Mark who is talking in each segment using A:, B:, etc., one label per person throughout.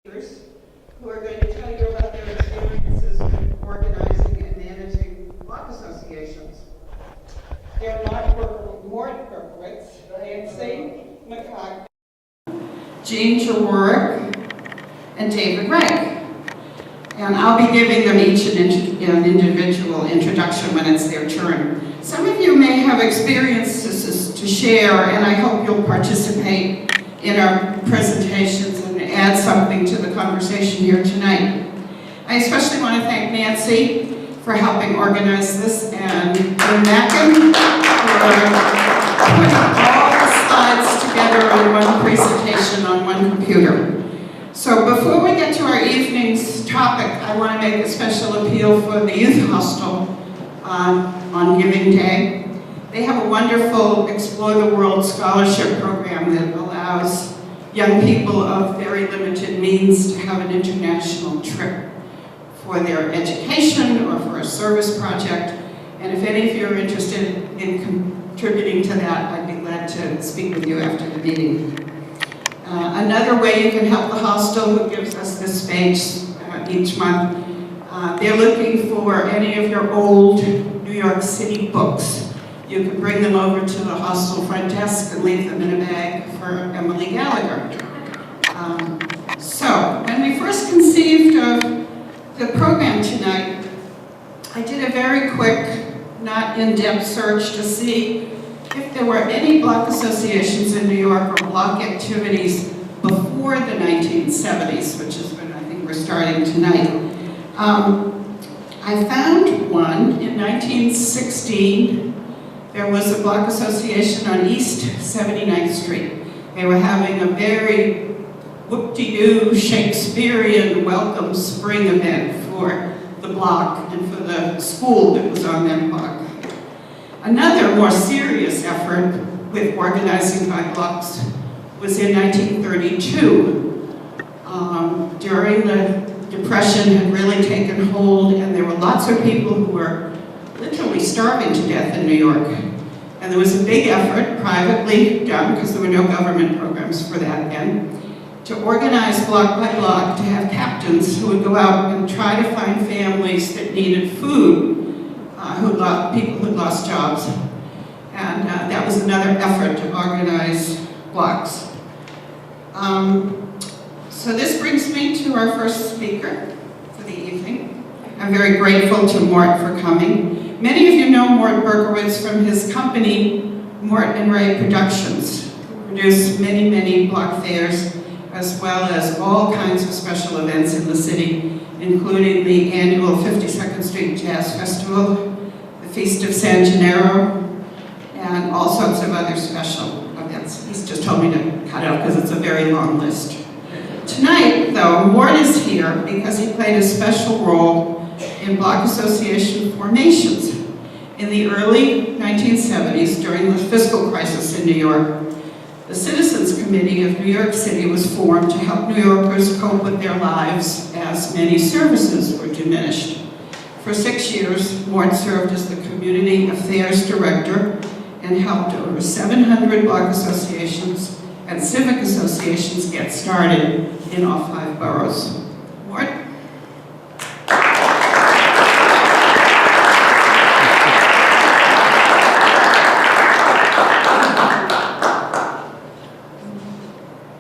A: who are going to tell you about their experiences with organizing and managing block associations. They're Mort Berkowitz, Nancy Macagno, Jaworek, and David Reich. And I'll be giving them each an individual introduction when it's their turn. Some of you may have experiences to share, and I hope you'll participate in our presentations and add something to the conversation here tonight. I especially want to thank Nancy for helping organize this, and Macagno for putting all the slides together in one presentation on one computer. So before we get to our evening's topic, I want to make a special appeal for the Youth Hostel on Giving Day. They have a wonderful Explore the World scholarship program that allows young people of very limited means to have an international trip for their education or for a service project. And if any of you are interested in contributing to that, I'd be glad to speak with you after the meeting. Another way you can help the hostel, who gives us this space each month, they're looking for any of your old New York City books. You can bring them over to the hostel front desk and leave them in a bag for Emily Gallagher. So, when we first conceived of the program tonight, I did a very quick, not in-depth search to see if there were any block associations in New York or block activities before the 1970s, which is when I think we're starting tonight. I found one in 1916. There was a block association on East 79th Street. They were having a very whoop-de-doo Shakespearean welcome spring event for the block and for the school that was on that block. Another more serious effort with organizing by blocks was in 1932. During the Depression had really taken hold, and there were lots of people who were literally starving to death in New York. And there was a big effort, privately done, because there were no government programs for that then, to organize block by block to have captains who would go out and try to find families that needed food, people who'd lost jobs. And that was another effort to organize blocks. So this brings me to our first speaker for the evening. I'm very grateful to Mort for coming. Many of you know Mort Berkowitz from his company, Mort and Ray Productions, who produce many, many block fairs, as well as all kinds of special events in the city, including the annual 52nd Street Jazz Festival, the Feast of San Gennaro, and all sorts of other special events. He's just told me to cut out because it's a very long list. Tonight, though, Mort is here because he played a special role in block association formations. In the early 1970s, during the fiscal crisis in New York, the Citizens Committee of New York City was formed to help New Yorkers cope with their lives as many services were diminished. For 6 years, Mort served as the Community Affairs Director and helped over 700 block associations and civic associations get started in all 5 boroughs. Mort?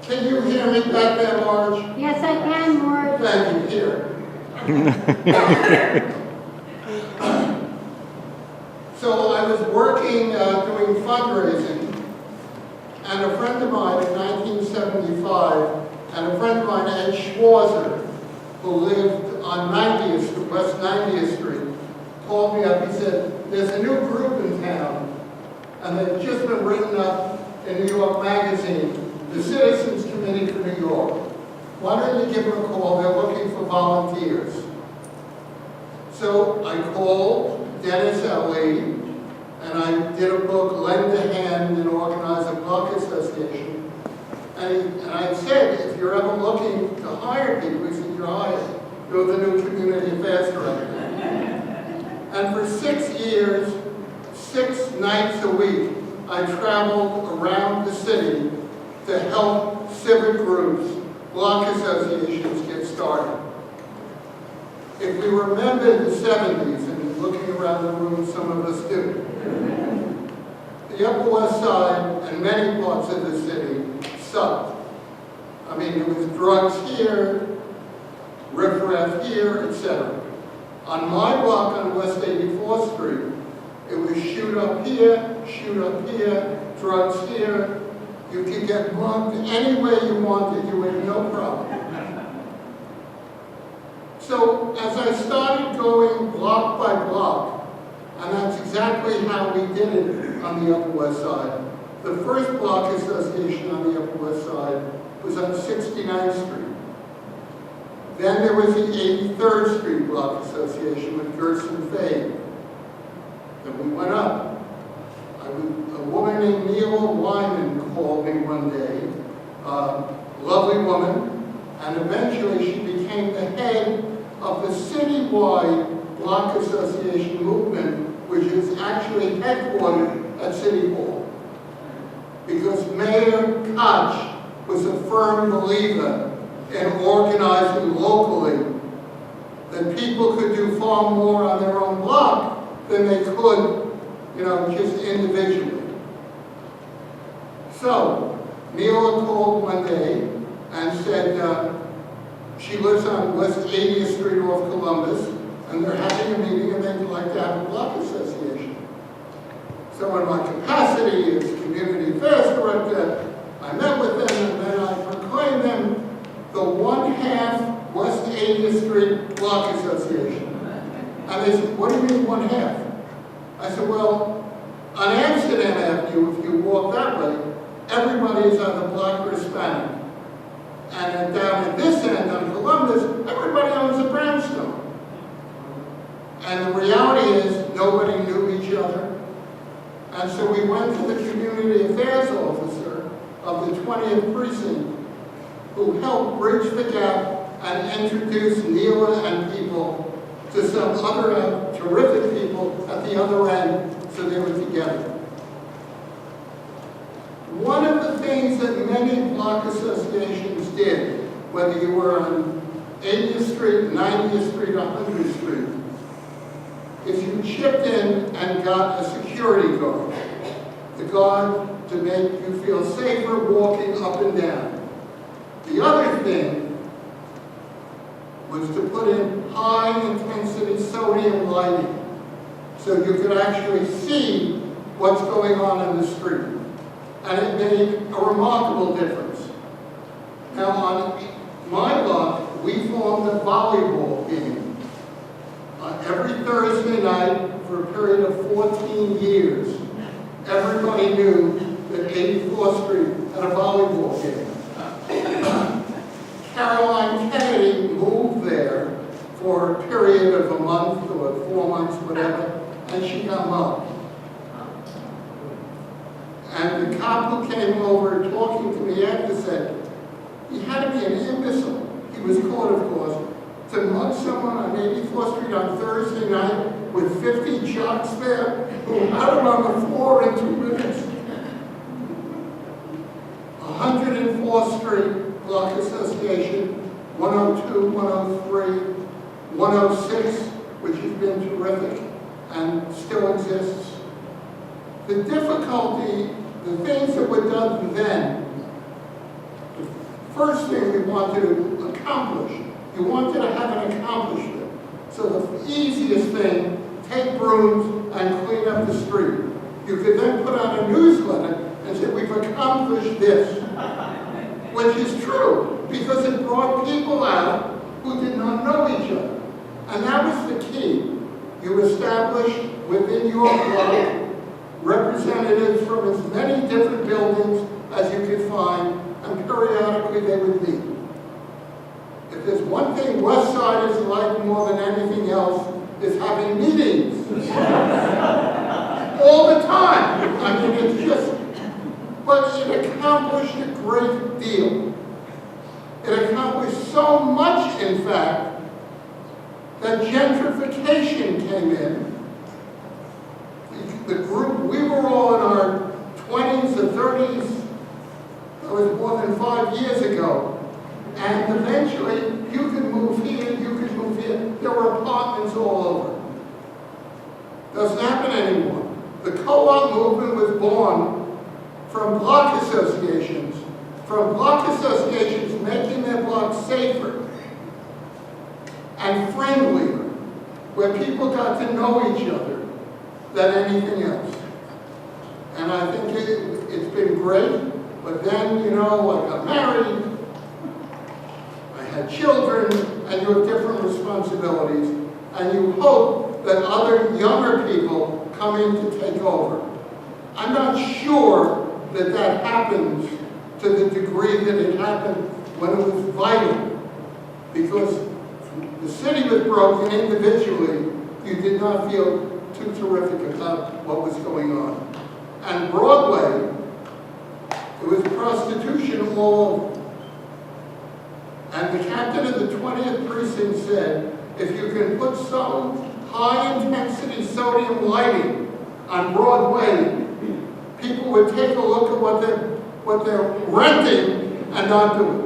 B: Can you hear me back there, Marge?
C: Yes, I can, Mort.
B: Thank you, here. So I was working, doing fundraising, and a friend of mine in 1975, and a friend of mine, Ed Schwarzer, who lived on 90th Street, West 90th Street, called me up. He said, there's a new group in town, and they've just been written up in New York Magazine, the Citizens Committee for New York. Why don't you give them a call? They're looking for volunteers. So I called Dennis L.E., and I did a book, Lend a Hand and Organize a Block Association. And I said, if you're ever looking to hire people, he said, you're hired. You're the new Community Affairs Director. And for 6 years, 6 nights a week, I traveled around the city to help civic groups block associations get started. If we remember the 70s, and looking around the room, some of us do, the Upper West Side and many parts of the city sucked. I mean, there was drugs here, riffraff here, etc. On my block on West 84th Street, it was shoot up here, drugs here. You could get mugged any way you wanted, you had no problem. So as I started going block by block, and that's exactly how we did it on the Upper West Side. The first block association on the Upper West Side was on 69th Street. Then there was the 83rd Street Block Association with Gerson Fade. Then we went up. A woman named Neela Wyman called me one day, lovely woman, and eventually she became the head of the citywide block association movement, which is actually headquartered at City Hall. Because Mayor Koch was a firm believer in organizing locally, that people could do far more on their own block than they could, just individually. So, Neela called one day and said she lives on West 80th Street off Columbus, and they're having a meeting and they'd like to have a block association. So in my capacity as community affairs director, I met with them and then I proclaimed them the 1/2 West 80th Street Block Association. And they said, what do you mean 1/2? I said, well, on Amsterdam Avenue, if you walk that way, everybody is on the block for Hispanic. And down at this end on Columbus, everybody owns a brownstone. And the reality is, nobody knew each other. And so we went to the community affairs officer of the 20th precinct, who helped bridge the gap and introduce Neela and people to some other terrific people at the other end, so they were together. One of the things that many block associations did, whether you were on 80th Street, 90th Street, or 100th Street, is you chipped in and got a security guard. The guard to make you feel safer walking up and down. The other thing was to put in high-intensity sodium lighting so you could actually see what's going on in the street. And it made a remarkable difference. Now, on my block, we formed a volleyball game. Every Thursday night for a period of 14 years, everybody knew that 84th Street had a volleyball game. Caroline Kennedy moved there for a period of a month or 4 months, whatever, and she got mugged. And the cop who came over talking to me after said, he had to be an imbecile. He was caught, of course, to mug someone on 84th Street on Thursday night with 50 jocks there who had him on the floor in 2 minutes. 104th Street Block Association, 102, 103, 106, which has been terrific and still exists. The difficulty, the things that were done then, the first thing we wanted to accomplish, you wanted to have an accomplishment. So the easiest thing, take brooms and clean up the street. You could then put out a newsletter and say, we've accomplished this. Which is true, because it brought people out who did not know each other. And that was the key. You established within your block representatives from as many different buildings as you could find, and periodically they would meet. If there's one thing West Side is like more than anything else, is having meetings. All the time. I mean, it's just, but it accomplished a great deal. It accomplished so much, in fact, that gentrification came in. The group, we were all in our 20s or 30s, that was more than 5 years ago, And eventually, you could move here, you could move here. There were apartments all over. Doesn't happen anymore. The co-op movement was born from block associations, making their blocks safer and friendlier, where people got to know each other than anything else. And I think it's been great, but then, you know, I got married, I had children, and you have different responsibilities, and you hope that other younger people come in to take over. I'm not sure that that happens to the degree that it happened when it was vital, because the city was broken individually. You did not feel too terrific about what was going on. And Broadway, it was prostitution all over. And the captain of the 20th precinct said, if you can put some high-intensity sodium lighting on Broadway, people would take a look at what they're renting and not do it.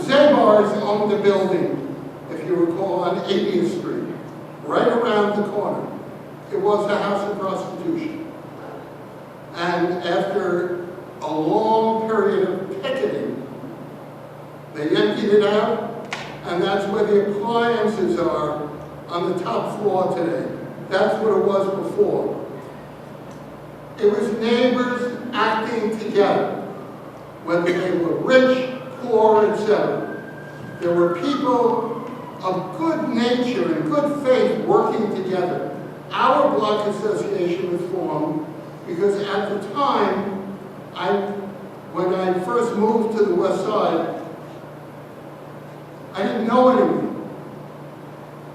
B: Zabar's owned a building, if you recall, on 80th Street, right around the corner. It was a house of prostitution. And after a long period of picketing, they emptied it out, and that's where the appliances are on the top floor today. That's what it was before. It was neighbors acting together, whether they were rich, poor, etc. There were people of good nature and good faith working together. Our block association was formed because at the time, when I first moved to the West Side, I didn't know anyone.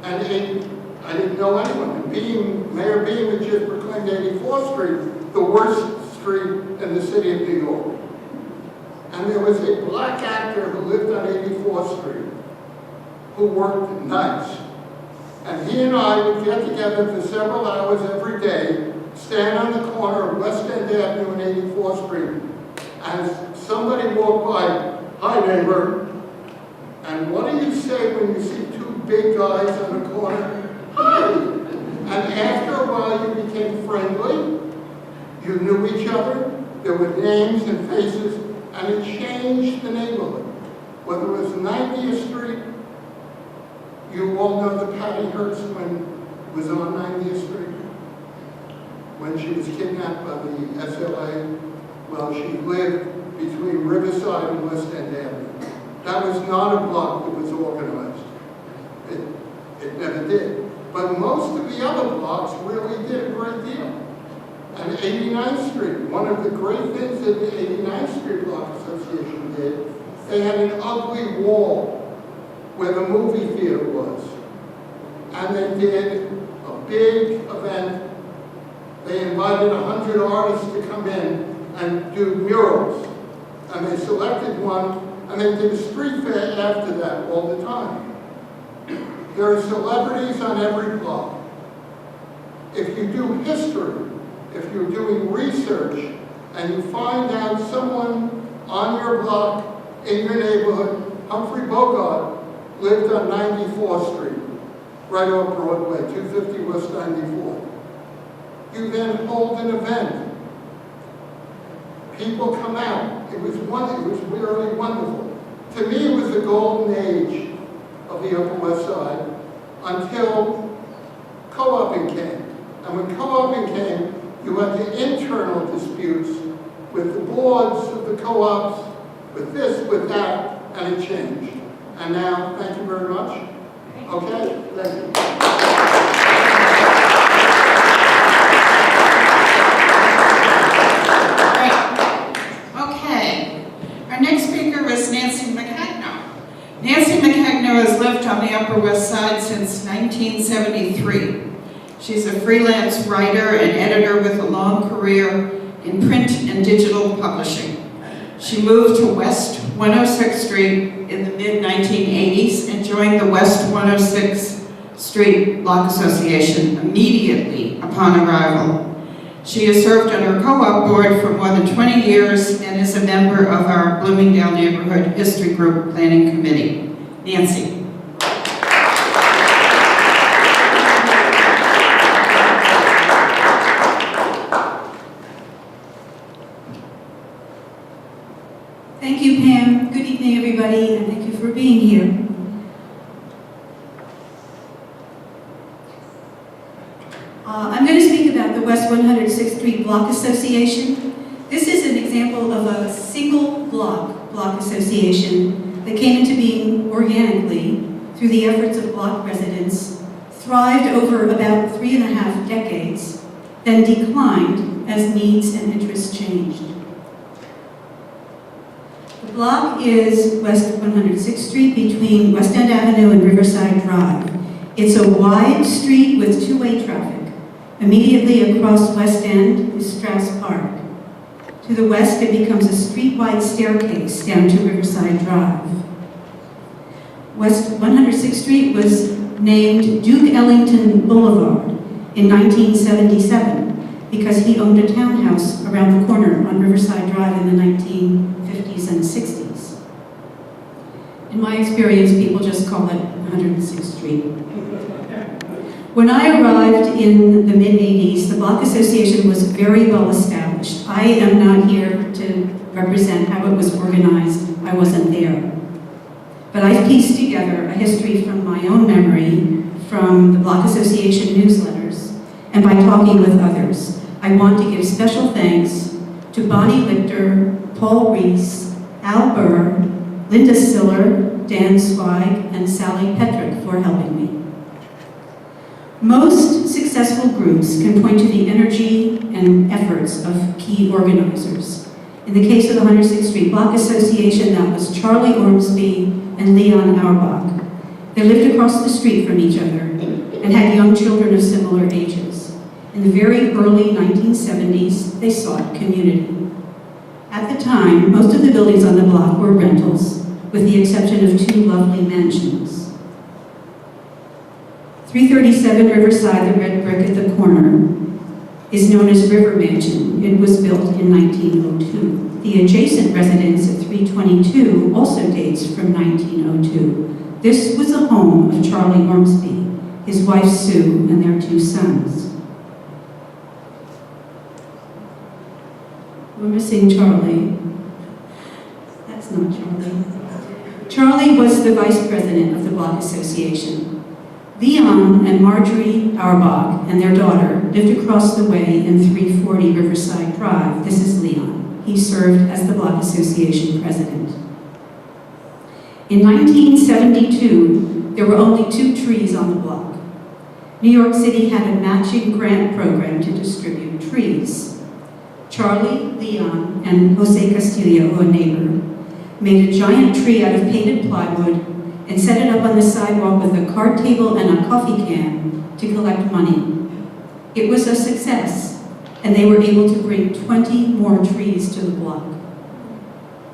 B: And I didn't know anyone. And Mayor Beam had just proclaimed 84th Street the worst street in the city of New York. And there was a black actor who lived on 84th Street who worked nights. And he and I would get together for several hours every day, stand on the corner of West End Avenue and 84th Street. And somebody walked by, hi neighbor, and what do you say when you see two big guys on the corner? Hi! And after a while you became friendly, you knew each other, there were names and faces, and it changed the neighborhood. Whether it was 90th Street, you all know the Patty Hearst when was on 90th Street, when she was kidnapped by the SLA. Well, she lived between Riverside and West End Avenue. That was not a block that was organized. It never did. But most of the other blocks really did a great deal. And 89th Street, one of the great things that the 89th Street Block Association did, they had an ugly wall where the movie theater was. And they did a big event. They invited 100 artists to come in and do murals. And they selected one, and they did a street fair after that all the time. There are celebrities on every block. If you do history, if you're doing research, and you find out someone on your block, in your neighborhood, Humphrey Bogart lived on 94th Street, right off Broadway, 250 West 94th. You then hold an event. People come out. It was really wonderful. To me, it was the golden age of the Upper West Side until co-oping came. And when co-oping came, you had the internal disputes with the boards of the co-ops, with this, with that, and it changed. And now, thank you very much. Okay? Thank you.
A: Okay. Our next speaker is Nancy Macagno. Nancy Macagno has lived on the Upper West Side since 1973. She's a freelance writer and editor with a long career in print and digital publishing. She moved to West 106th Street in the mid-1980s and joined the West 106th Street Block Association immediately upon arrival. She has served on our co-op board for more than 20 years and is a member of our Bloomingdale Neighborhood History Group Planning Committee. Nancy.
C: Thank you, Pam. Good evening, everybody, and thank you for being here. I'm going to speak about the West 106th Street Block Association. This is an example of a single block association that came into being organically through the efforts of block residents, thrived over about 3.5 decades, then declined as needs and interests changed. The block is West 106th Street between West End Avenue and Riverside Drive. It's a wide street with two-way traffic. Immediately across West End is Straus Park. To the west, it becomes a street-wide staircase down to Riverside Drive. West 106th Street was named Duke Ellington Boulevard in 1977 because he owned a townhouse around the corner on Riverside Drive in the 1950s and 60s. In my experience, people just call it 106th Street. When I arrived in the mid-80s, the Block Association was very well established. I am not here to represent how it was organized. I wasn't there. But I've pieced together a history from my own memory, from the Block Association newsletters, and by talking with others. I want to give special thanks to Bonnie Lichter, Paul Reese, Al Burr, Linda Siller, Dan Zweig, and Sally Petrick for helping me. Most successful groups can point to the energy and efforts of key organizers. In the case of the 106th Street Block Association, that was Charlie Ormsby and Leon Auerbach. They lived across the street from each other and had young children of similar ages. In the very early 1970s, they sought community. At the time, most of the buildings on the block were rentals, with the exception of 2 lovely mansions. 337 Riverside, the red brick at the corner, is known as River Mansion. It was built in 1902. The adjacent residence at 322 also dates from 1902. This was the home of Charlie Ormsby, his wife Sue, and their 2 sons. We're missing Charlie. That's not Charlie. Charlie was the vice president of the Block Association. Leon and Marjorie Auerbach and their daughter lived across the way in 340 Riverside Drive. This is Leon. He served as the Block Association president. In 1972, there were only 2 trees on the block. New York City had a matching grant program to distribute trees. Charlie, Leon, and Jose Castillo, a neighbor, made a giant tree out of painted plywood and set it up on the sidewalk with a card table and a coffee can to collect money. It was a success, and they were able to bring 20 more trees to the block.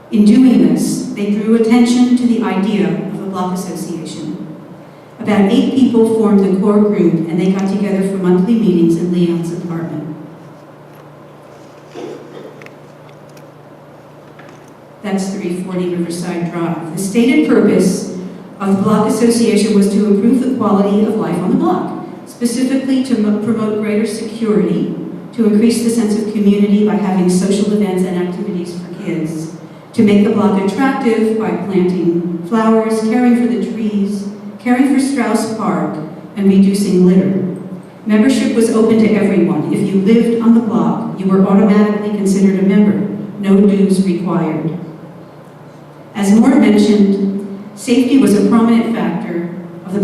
C: In doing this, they drew attention to the idea of a block association. About 8 people formed the core group, and they got together for monthly meetings in Leon's apartment. That's 340 Riverside Drive. The stated purpose of the Block Association was to improve the quality of life on the block, specifically to promote greater security, to increase the sense of community by having social events and activities for kids, to make the block attractive by planting flowers, caring for the trees, caring for Straus Park, and reducing litter. Membership was open to everyone. If you lived on the block, you were automatically considered a member. No dues required. As Mort mentioned, safety was a prominent factor of the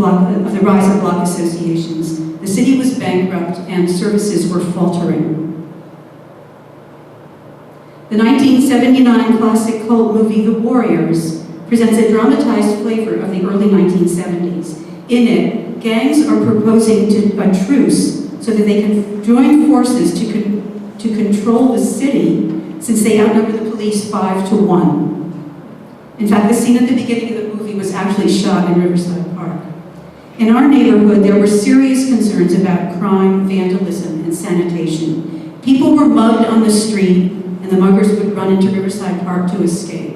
C: rise of block associations. The city was bankrupt and services were faltering. The 1979 classic cult movie The Warriors presents a dramatized flavor of the early 1970s. In it, gangs are proposing a truce so that they can join forces to control the city, since they outnumber the police 5-1. In fact, the scene at the beginning of the movie was actually shot in Riverside Park. In our neighborhood, there were serious concerns about crime, vandalism, and sanitation. People were mugged on the street, and the muggers would run into Riverside Park to escape.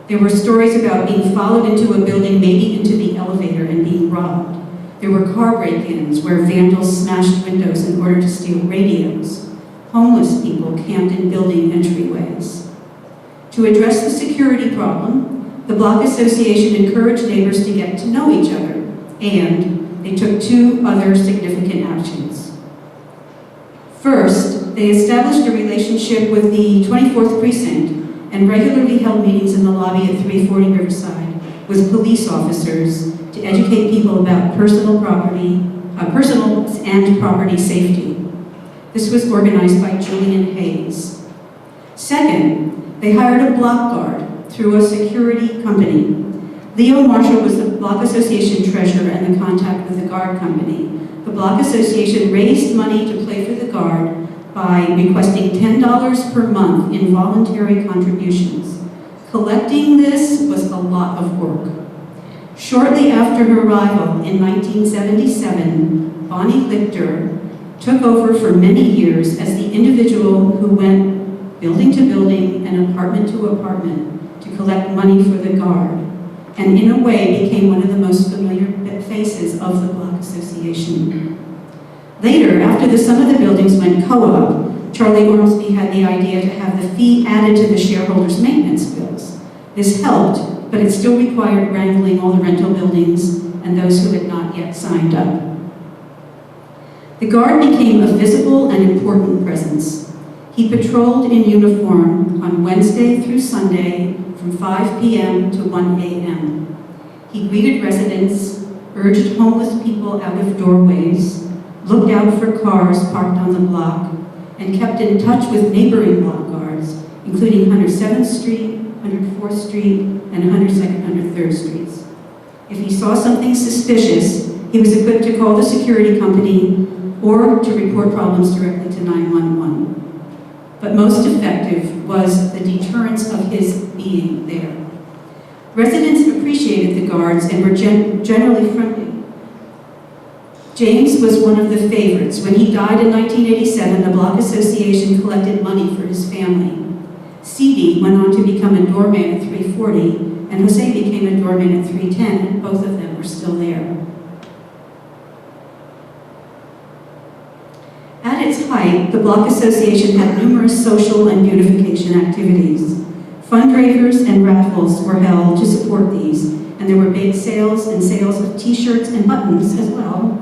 C: There were stories about being followed into a building, maybe into the elevator, and being robbed. There were car break-ins where vandals smashed windows in order to steal radios. Homeless people camped in building entryways. To address the security problem, the Block Association encouraged neighbors to get to know each other, and they took two other significant actions. First, they established a relationship with the 24th Precinct and regularly held meetings in the lobby at 340 Riverside with police officers to educate people about personal and property safety. This was organized by Julian Hayes. Second, they hired a block guard through a security company. Leo Marshall was the Block Association treasurer and the contact with the guard company. The Block Association raised money to pay for the guard by requesting $10 per month in voluntary contributions. Collecting this was a lot of work. Shortly after her arrival in 1977, Bonnie Lichter took over for many years as the individual who went building to building and apartment to apartment to collect money for the guard, and in a way became one of the most familiar faces of the Block Association. Later, after the sum of the buildings went co-op, Charlie Ormsby had the idea to have the fee added to the shareholders' maintenance bills. This helped, but it still required wrangling all the rental buildings and those who had not yet signed up. The guard became a visible and important presence. He patrolled in uniform on Wednesday through Sunday from 5 p.m. to 1 a.m. He greeted residents, urged homeless people out of doorways, looked out for cars parked on the block, and kept in touch with neighboring block guards, including 107th Street, 104th Street, and 102nd, 103rd Streets. If he saw something suspicious, he was equipped to call the security company or to report problems directly to 911. But most effective was the deterrence of his being there. Residents appreciated the guards and were generally friendly. James was one of the favorites. When he died in 1987, the Block Association collected money for his family. Seedy went on to become a doorman at 340, and Jose became a doorman at 310, and both of them are still there. At its height, the Block Association had numerous social and beautification activities. Fundraisers and raffles were held to support these, and there were bake sales and sales of t-shirts and buttons as well.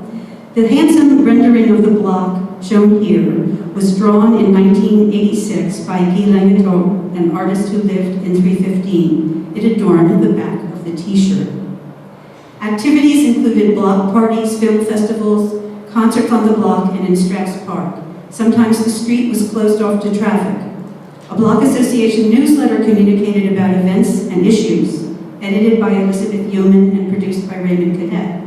C: The handsome rendering of the block, shown here, was drawn in 1986 by Guy Langetot, an artist who lived in 315. It adorned the back of the t-shirt. Activities included block parties, film festivals, concerts on the block and in Straus Park. Sometimes the street was closed off to traffic. A Block Association newsletter communicated about events and issues, edited by Elizabeth Yeoman and produced by Raymond Cadet.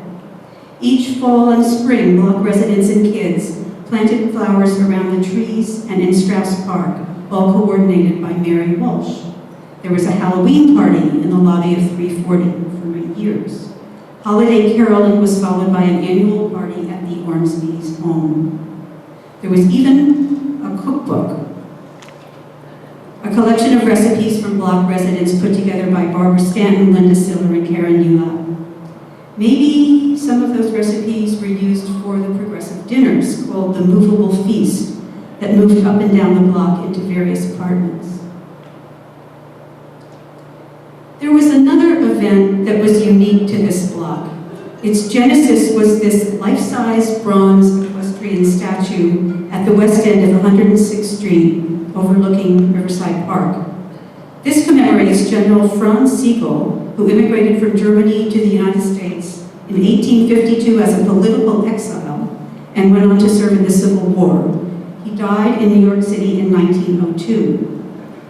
C: Each fall and spring, block residents and kids planted flowers around the trees and in Straus Park, all coordinated by Mary Walsh. There was a Halloween party in the lobby of 340 for years. Holiday caroling was followed by an annual party at the Ormsby's home. There was even a cookbook, a collection of recipes from block residents put together by Barbara Stanton, Linda Siller, and Karen Newlap. Maybe some of those recipes were used for the progressive dinners called the Movable Feast that moved up and down the block into various apartments. There was another event that was unique to this block. Its genesis was this life-size bronze equestrian statue at the west end of 106th Street, overlooking Riverside Park. This commemorates General Franz Sigel, who immigrated from Germany to the United States in 1852 as a political exile and went on to serve in the Civil War. He died in New York City in 1902.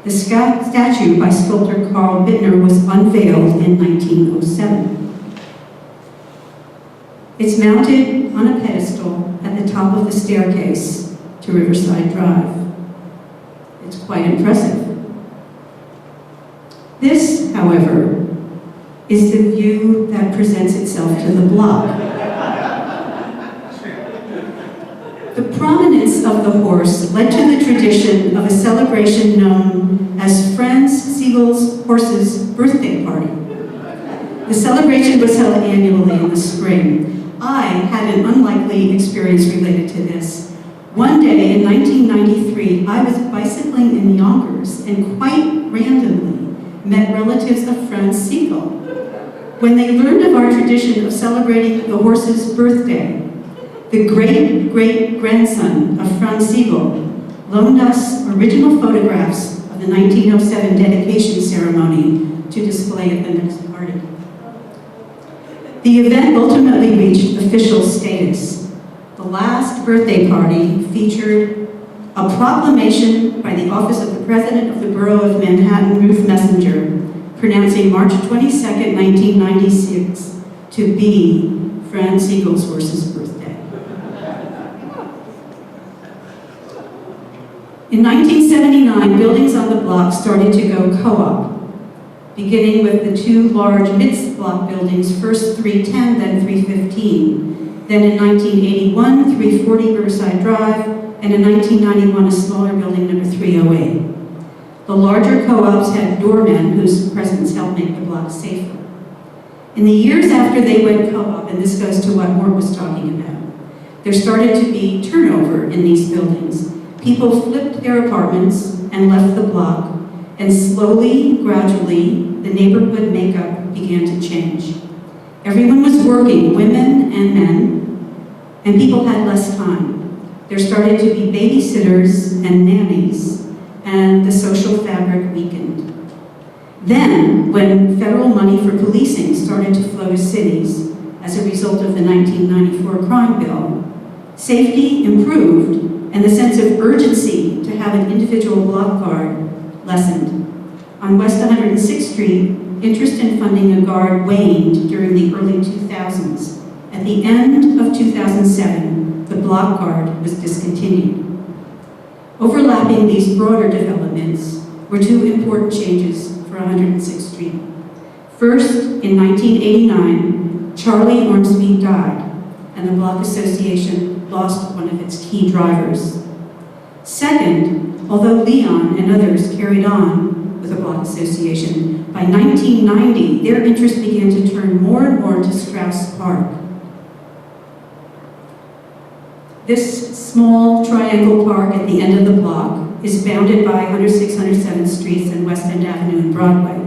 C: The statue by sculptor Carl Bittner was unveiled in 1907. It's mounted on a pedestal at the top of the staircase to Riverside Drive. It's quite impressive. This, however, is the view that presents itself to the block. The prominence of the horse led to the tradition of a celebration known as Franz Siegel's horse's birthday party. The celebration was held annually in the spring. I had an unlikely experience related to this. One day in 1993, I was bicycling in Yonkers and quite randomly met relatives of Franz Sigel. When they learned of our tradition of celebrating the horse's birthday, the great-great-grandson of Franz Sigel loaned us original photographs of the 1907 dedication ceremony to display at the next party. The event ultimately reached official status. The last birthday party featured a proclamation by the Office of the President of the Borough of Manhattan, Ruth Messenger, pronouncing March 22, 1996 to be Franz Siegel's horse's birthday. In 1979, buildings on the block started to go co-op, beginning with the two large mid-block buildings, first 310, then 315. Then in 1981, 340 Riverside Drive, and in 1991, a smaller building, number 308. The larger co-ops had doormen whose presence helped make the block safer. In the years after they went co-op, and this goes to what Mort was talking about, there started to be turnover in these buildings. People flipped their apartments and left the block, and slowly, gradually, the neighborhood makeup began to change. Everyone was working, women and men, and people had less time. There started to be babysitters and nannies, and the social fabric weakened. Then, when federal money for policing started to flow to cities as a result of the 1994 crime bill, safety improved, and the sense of urgency to have an individual block guard lessened. On West 106th Street, interest in funding a guard waned during the early 2000s. At the end of 2007, the block guard was discontinued. Overlapping these broader developments were two important changes for 106th Street. First, in 1989, Charlie Ormsby died, and the Block Association lost one of its key drivers. Second, although Leon and others carried on with the Block Association, by 1990, their interest began to turn more and more to Straus Park. This small triangle park at the end of the block is bounded by 106, 107th Streets and West End Avenue and Broadway.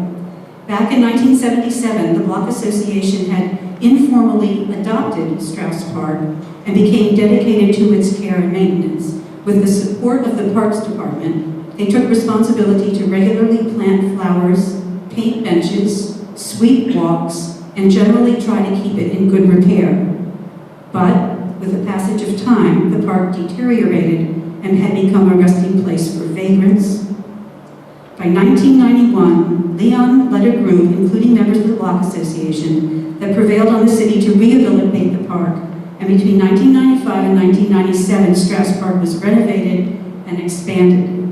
C: Back in 1977, the Block Association had informally adopted Straus Park and became dedicated to its care and maintenance. With the support of the Parks Department, they took responsibility to regularly plant flowers, paint benches, sweep walks, and generally try to keep it in good repair. But with the passage of time, the park deteriorated and had become a resting place for vagrants. By 1991, Leon led a group, including members of the Block Association, that prevailed on the city to rehabilitate the park, and between 1995 and 1997, Straus Park was renovated and expanded.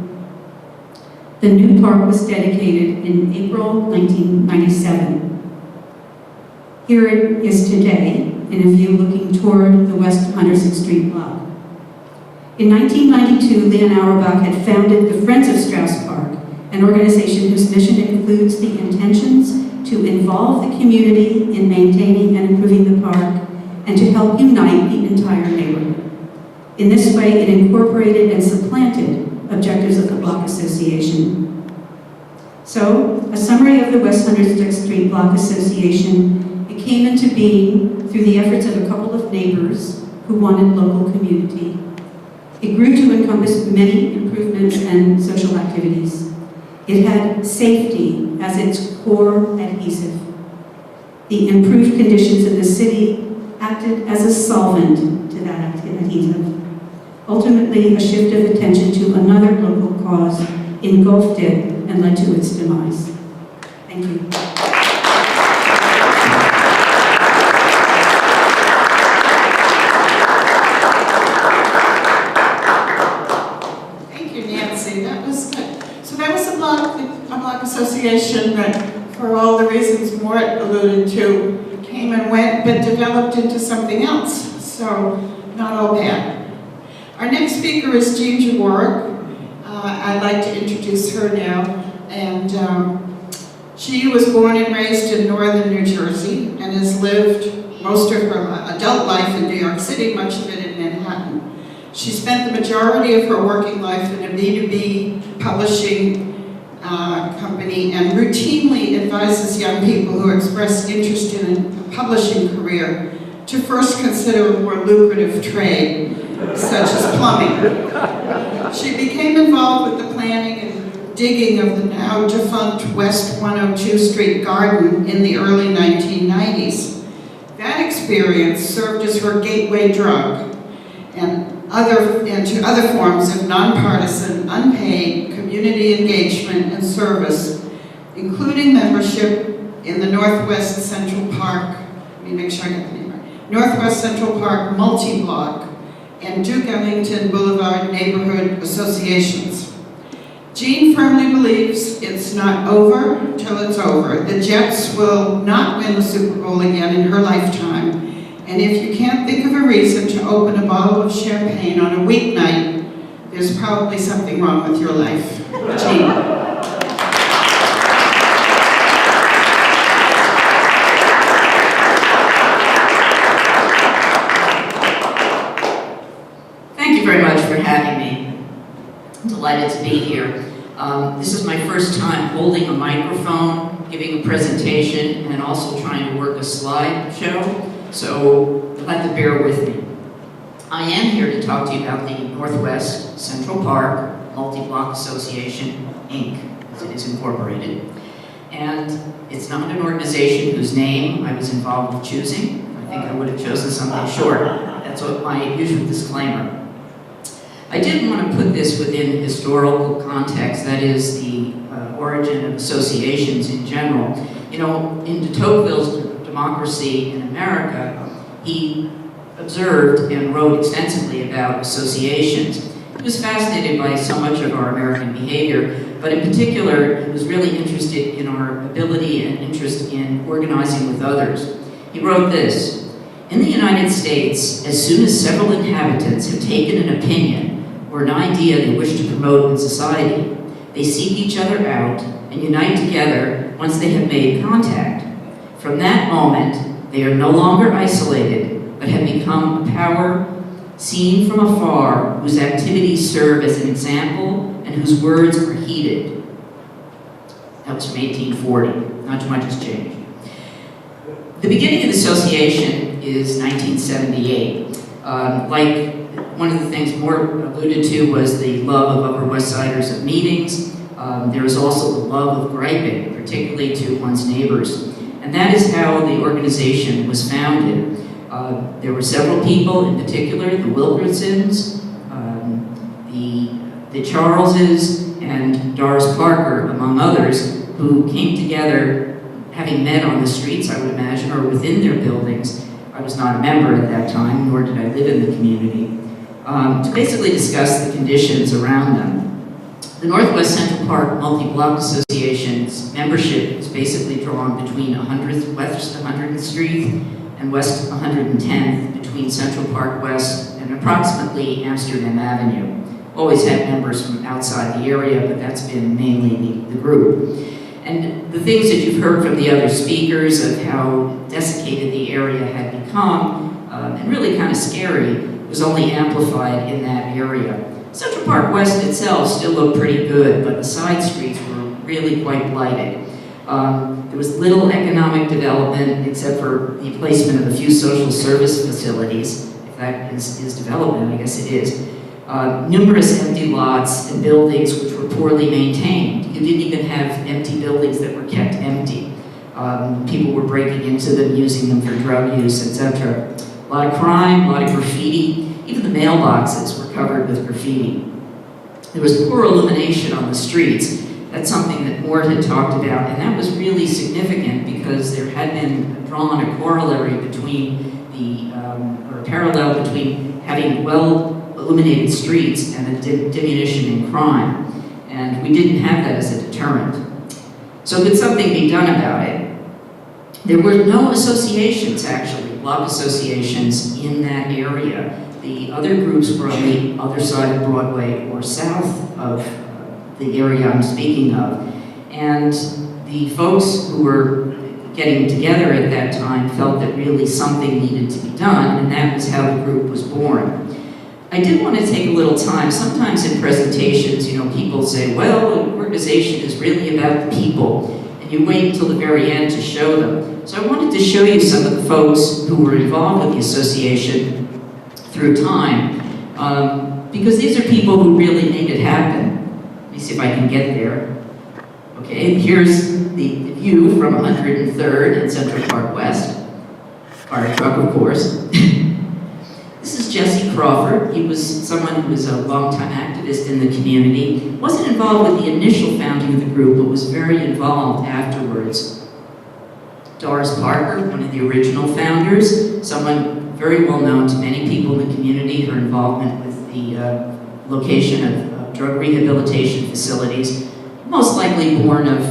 C: The new park was dedicated in April 1997. Here it is today, in a view looking toward the West 106th Street block. In 1992, Leon Auerbach had founded the Friends of Straus Park, an organization whose mission includes the intentions to involve the community in maintaining and improving the park and to help unite the entire neighborhood. In this way, it incorporated and supplanted objectives of the Block Association. So, a summary of the West 106th Street Block Association. It came into being through the efforts of a couple of neighbors who wanted local community. It grew to encompass many improvements and social activities. It had safety as its core adhesive. The improved conditions in the city acted as a solvent to that adhesive. Ultimately, a shift of attention to another local cause engulfed it and led to its demise. Thank you.
A: Thank you, Nancy. That was good. So that was a block association that, for all the reasons Mort alluded to, came and went, but developed into something else. So not all bad. Our next speaker is Jean Jaworek. I'd like to introduce her now. And she was born and raised in northern New Jersey and has lived most of her adult life in New York City, much of it in Manhattan. She spent the majority of her working life in a B2B publishing company and routinely advises young people who express interest in a publishing career to first consider a more lucrative trade, such as plumbing. She became involved with the planning and digging of the now defunct West 102 Street garden in the early 1990s. That experience served as her gateway drug and to other forms of nonpartisan, unpaid community engagement and service, including membership in the Northwest Central Park, let me make sure I get the name right, Northwest Central Park Multiblock and Duke Ellington Boulevard neighborhood associations. Jean firmly believes it's not over till it's over. The Jets will not win the Super Bowl again in her lifetime. And if you can't think of a reason to open a bottle of champagne on a weeknight, there's probably something wrong with your life. Jean.
D: Thank you very much for having me. I'm delighted to be here. This is my first time holding a microphone, giving a presentation, and also trying to work a slideshow, so you'll have to bear with me. I am here to talk to you about the Northwest Central Park Multi-Block Association, Inc., as it is incorporated. And it's not an organization whose name I was involved with choosing. I think I would have chosen something short. That's what my usual disclaimer. I did want to put this within historical context, that is the origin of associations in general. You know, in de Tocqueville's Democracy in America, he observed and wrote extensively about associations. He was fascinated by so much of our American behavior, but in particular, he was really interested in our ability and interest in organizing with others. He wrote this: "In the United States, as soon as several inhabitants have taken an opinion or an idea they wish to promote in society, they seek each other out and unite together once they have made contact. From that moment, they are no longer isolated, but have become a power seen from afar, whose activities serve as an example and whose words are heeded." That was from 1840. Not too much has changed. The beginning of the association is 1978. One of the things Mort alluded to was the love of Upper West Siders of meetings. There is also the love of griping, particularly to one's neighbors. And that is how the organization was founded. There were several people, in particular, the Wilkersons, the Charleses, and Doris Parker, among others, who came together, having met on the streets, I would imagine, or within their buildings. I was not a member at that time, nor did I live in the community, to basically discuss the conditions around them. The Northwest Central Park Multi-Block Association's membership is basically drawn between 100th, West 100th Street and West 110th, between Central Park West and approximately Amsterdam Avenue. Always had members from outside the area, but that's been mainly the group. And the things that you've heard from the other speakers of how desiccated the area had become, and really kind of scary, was only amplified in that area. Central Park West itself still looked pretty good, but the side streets were really quite blighted. There was little economic development except for the placement of a few social service facilities. If that is development, I guess it is. Numerous empty lots and buildings which were poorly maintained. You didn't even have empty buildings that were kept empty. People were breaking into them, using them for drug use, etc. A lot of crime, a lot of graffiti. Even the mailboxes were covered with graffiti. There was poor illumination on the streets. That's something that Mort had talked about, and that was really significant because there had been drawn a corollary between or a parallel between having well-illuminated streets and a diminution in crime. And we didn't have that as a deterrent. So could something be done about it? There were no associations, actually, block associations in that area The other groups were on the other side of Broadway or south of the area I'm speaking of. And the folks who were getting together at that time felt that really something needed to be done, and that was how the group was born. I did want to take a little time. Sometimes in presentations, people say, well, an organization is really about the people, and you wait until the very end to show them. So I wanted to show you some of the folks who were involved with the association through time, because these are people who really made it happen. Let me see if I can get there. Okay, here's the view from 103rd and Central Park West. Fire truck, of course. This is Jesse Crawford. He was someone who was a longtime activist in the community. Wasn't involved with the initial founding of the group, but was very involved afterwards. Doris Parker, one of the original founders, someone very well known to many people in the community, her involvement with the location of drug rehabilitation facilities, most likely born of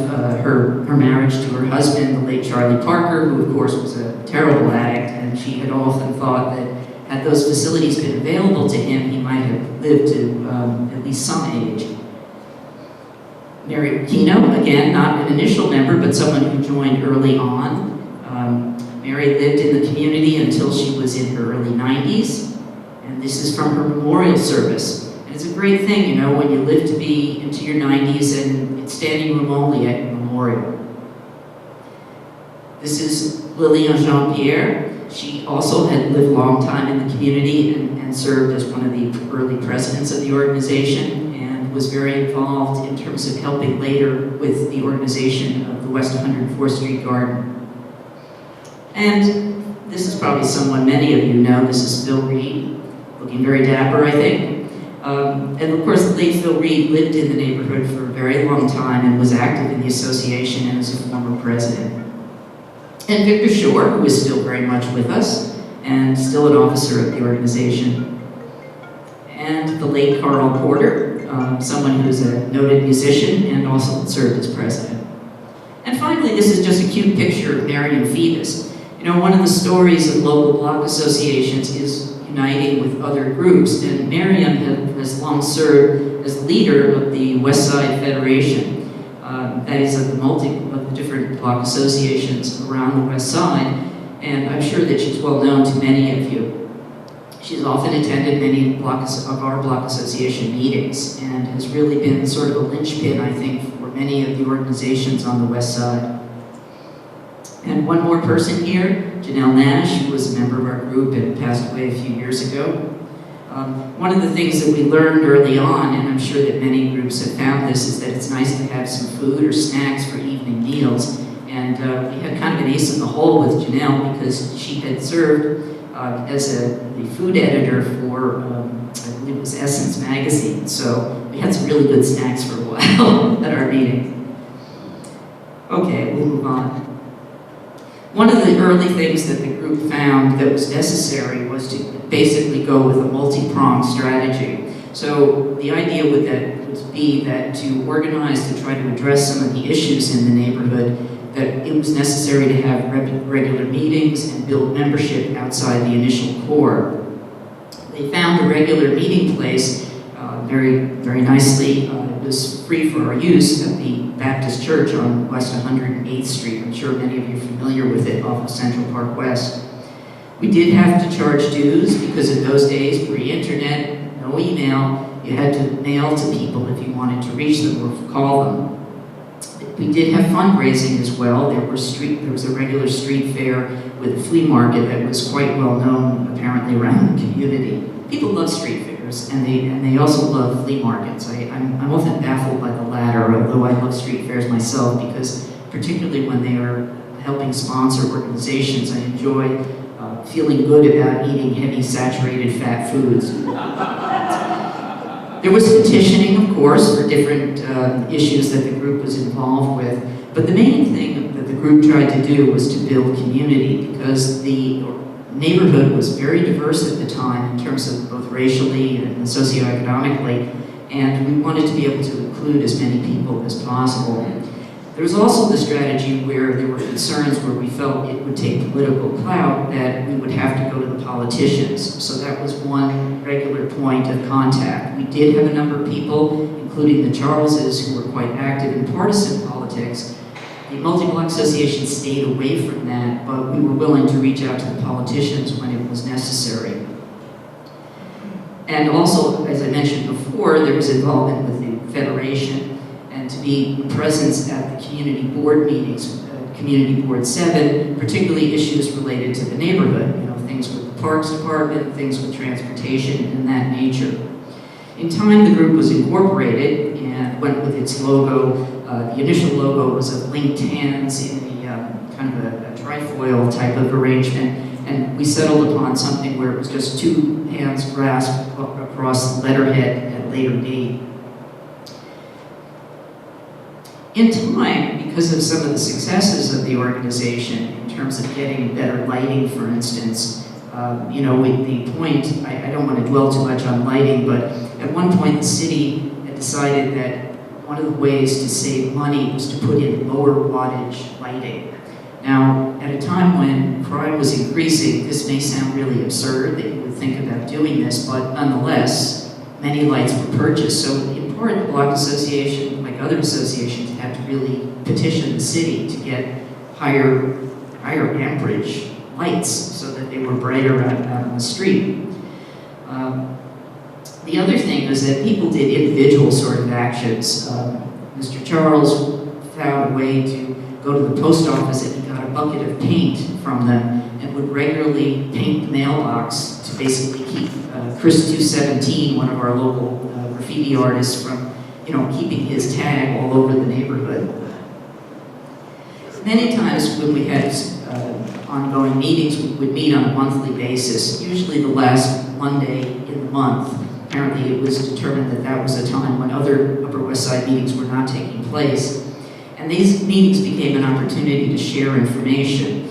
D: her marriage to her husband, the late Charlie Parker, who of course was a terrible addict, and she had often thought that had those facilities been available to him, he might have lived to at least some age. Mary Macagno, again, not an initial member, but someone who joined early on. Mary lived in the community until she was in her early 90s, and this is from her memorial service. And it's a great thing, when you live to be into your 90s and it's standing room only at your memorial. This is Lillian Jean-Pierre. She also had lived a long time in the community and served as one of the early presidents of the organization, and was very involved in terms of helping later with the organization of the West 104th Street Garden. And this is probably someone many of you know. This is Phil Reed, looking very dapper, I think. And of course, the late Phil Reed lived in the neighborhood for a very long time and was active in the association and was a former president. And Victor Shore, who is still very much with us and still an officer of the organization. And the late Carl Porter, someone who's a noted musician and also served as president. And finally, this is just a cute picture of Marion Phoebus. One of the stories of local block associations is uniting with other groups, and Marion has long served as leader of the West Side Federation, that is of the different block associations around the West Side, and I'm sure that she's well known to many of you. She's often attended many of our block association meetings, and has really been sort of a linchpin, I think, for many of the organizations on the West Side. And one more person here, Janelle Nash, who was a member of our group and passed away a few years ago. One of the things that we learned early on, and I'm sure that many groups have found this, is that it's nice to have some food or snacks for evening meals. And we had kind of an ace in the hole with Janelle, because she had served as the food editor for, I believe it was Essence magazine. So we had some really good snacks for a while at our meeting. Okay, we'll move on. One of the early things that the group found that was necessary was to basically go with a multi-pronged strategy. So the idea would be that to organize to try to address some of the issues in the neighborhood, that it was necessary to have regular meetings and build membership outside the initial core. They found a regular meeting place very, very nicely. It was free for our use at the Baptist Church on West 108th Street. I'm sure many of you are familiar with it off of Central Park West. We did have to charge dues because in those days, pre-internet, no email, you had to mail to people if you wanted to reach them or call them. We did have fundraising as well. There was a regular street fair with a flea market that was quite well known apparently around the community. People love street fairs, and they also love flea markets. I'm often baffled by the latter, although I love street fairs myself, because particularly when they are helping sponsor organizations, I enjoy feeling good about eating heavy saturated fat foods. There was petitioning, of course, for different issues that the group was involved with, but the main thing that the group tried to do was to build community, because the neighborhood was very diverse at the time in terms of both racially and socioeconomically, and we wanted to be able to include as many people as possible. There was also the strategy where there were concerns where we felt it would take political clout that we would have to go to the politicians. So that was one regular point of contact. We did have a number of people, including the Charleses, who were quite active in partisan politics. The Multiblock Association stayed away from that, but we were willing to reach out to the politicians when it was necessary. And also, as I mentioned before, there was involvement with the Federation, and to be present at the community board meetings, Community Board 7, particularly issues related to the neighborhood, things with the Parks Department, things with transportation and that nature. In time, the group was incorporated and went with its logo. The initial logo was of linked hands in a kind of a trifoil type of arrangement, and we settled upon something where it was just two hands grasped across the letterhead at a later date. In time, because of some of the successes of the organization in terms of getting better lighting, for instance, the point, I don't want to dwell too much on lighting, but at one point the city had decided that one of the ways to save money was to put in lower wattage lighting. Now, at a time when crime was increasing, this may sound really absurd that you would think about doing this, but nonetheless, many lights were purchased. So in part, the Block Association, like other associations, had to really petition the city to get higher amperage lights so that they were brighter out on the street. The other thing was that people did individual sort of actions. Mr. Charles found a way to go to the post office and he got a bucket of paint from them and would regularly paint the mailbox to basically keep Chris 217, one of our local graffiti artists, from keeping his tag all over the neighborhood. Many times when we had ongoing meetings, we would meet on a monthly basis, usually the last Monday in the month. Apparently it was determined that that was a time when other Upper West Side meetings were not taking place. And these meetings became an opportunity to share information.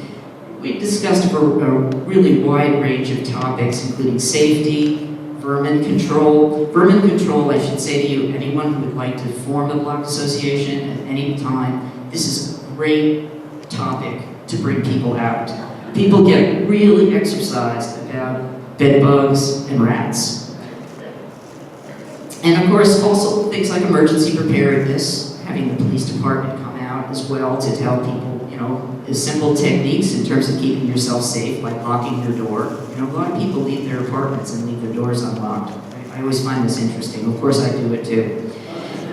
D: We discussed a really wide range of topics, including safety, vermin control. Vermin control, I should say to you, anyone who would like to form a block association at any time, this is a great topic to bring people out. People get really exercised about bed bugs and rats. And of course, also things like emergency preparedness, having the police department come out as well to tell people, simple techniques in terms of keeping yourself safe, like locking your door. A lot of people leave their apartments and leave their doors unlocked. I always find this interesting. Of course, I do it too.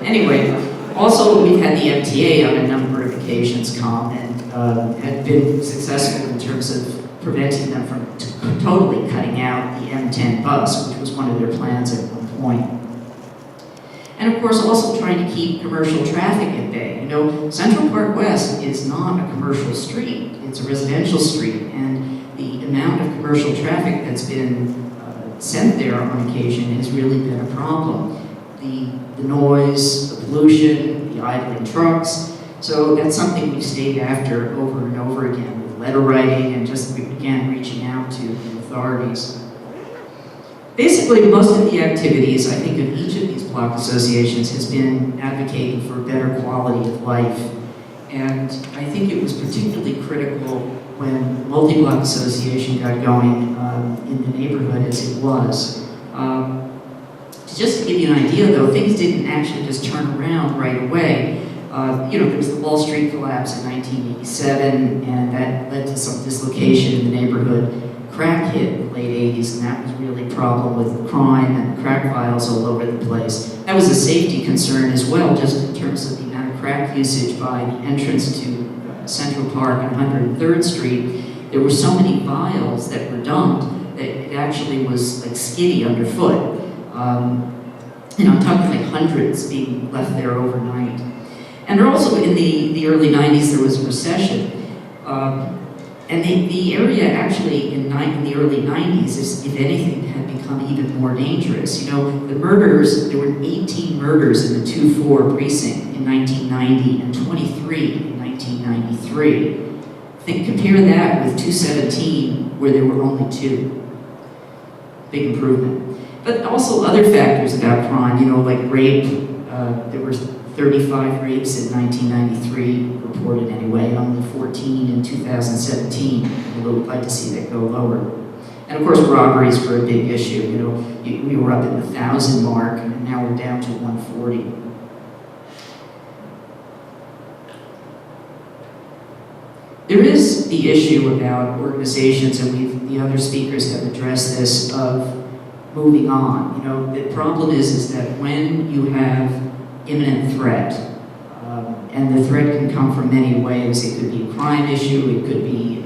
D: Anyway, also we've had the MTA on a number of occasions come and had been successful in terms of preventing them from totally cutting out the M10 bus, which was one of their plans at one point. And of course, also trying to keep commercial traffic at bay. Central Park West is not a commercial street, it's a residential street, and the amount of commercial traffic that's been sent there on occasion has really been a problem. The noise, the pollution, the idling trucks. So that's something we've stayed after over and over again with letter writing and just again reaching out to the authorities. Basically, most of the activities, I think, of each of these block associations has been advocating for better quality of life. And I think it was particularly critical when the Multi-block Association got going in the neighborhood as it was. Just to give you an idea, though, things didn't actually just turn around right away. There was the Wall Street collapse in 1987, and that led to some dislocation in the neighborhood. Crack hit in the late 80s, and that was really a problem with crime and crack vials all over the place. That was a safety concern as well, just in terms of the amount of crack usage by the entrance to Central Park and 103rd Street. There were so many vials that were dumped that it actually was like skiddy underfoot. I'm talking like hundreds being left there overnight. And also in the early 90s, there was a recession. And the area actually in the early 90s, if anything, had become even more dangerous. The murders, there were 18 murders in the 2-4 precinct in 1990 and 23 in 1993. Compare that with 217, where there were only 2. Big improvement. But also other factors about crime, like rape. There were 35 rapes in 1993, reported anyway, and only 14 in 2017. Although we'd like to see that go lower. And of course, robberies were a big issue. You know, we were up in the 1,000 mark, and now we're down to 140. There is the issue about organizations, and the other speakers have addressed this, of moving on. You know, the problem is that when you have imminent threat, and the threat can come from many ways. It could be a crime issue, it could be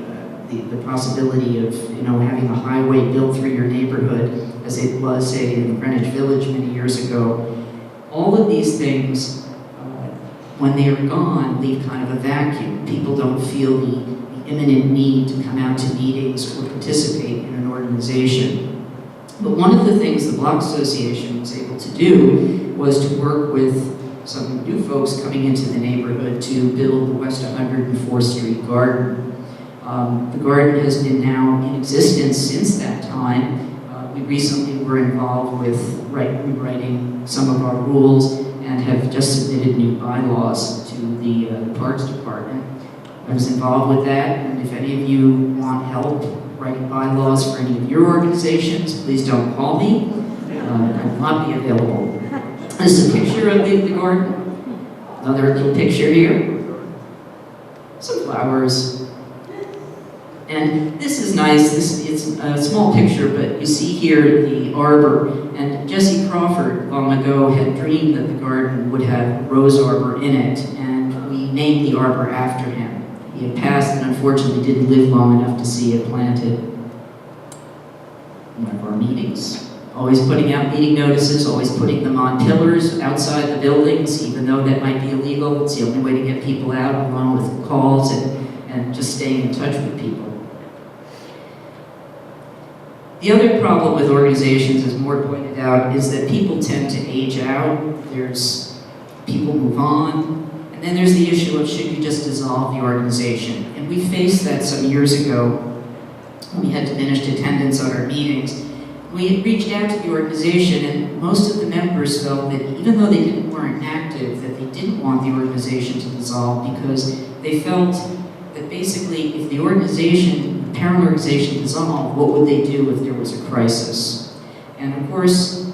D: the possibility of, you know, having a highway built through your neighborhood, as it was, say, in Greenwich Village many years ago. All of these things, when they are gone, leave kind of a vacuum. People don't feel the imminent need to come out to meetings or participate in an organization. But one of the things the Block Association was able to do was to work with some new folks coming into the neighborhood to build the West 104th Street Garden. The garden has been now in existence since that time. We recently were involved with rewriting some of our rules and have just submitted new bylaws to the Parks Department. I was involved with that, and if any of you want help writing bylaws for any of your organizations, please don't call me. I will not be available. This is a picture of the garden. Another little picture here. Some flowers. And this is nice. It's a small picture, but you see here the arbor. And Jesse Crawford, long ago, had dreamed that the garden would have a rose arbor in it, and we named the arbor after him. He had passed and unfortunately didn't live long enough to see it planted. One of our meetings. Always putting out meeting notices, always putting them on pillars outside the buildings, even though that might be illegal. It's the only way to get people out, along with calls and just staying in touch with people. The other problem with organizations, as Mort pointed out, is that people tend to age out. People move on. And then there's the issue of, should you just dissolve the organization? And we faced that some years ago when we had diminished attendance on our meetings. We had reached out to the organization, and most of the members felt that even though they weren't active, that they didn't want the organization to dissolve, because they felt that basically if the parent organization dissolved, what would they do if there was a crisis? And of course,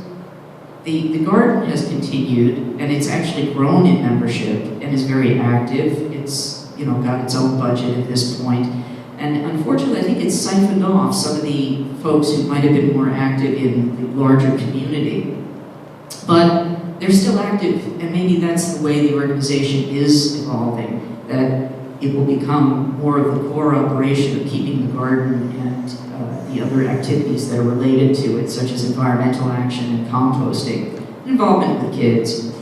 D: the garden has continued, and it's actually grown in membership and is very active. It's, you know, got its own budget at this point. And unfortunately, I think it's siphoned off some of the folks who might have been more active in the larger community. But they're still active, and maybe that's the way the organization is evolving, that it will become more of the core operation of keeping the garden and the other activities that are related to it, such as environmental action and composting, involvement with kids.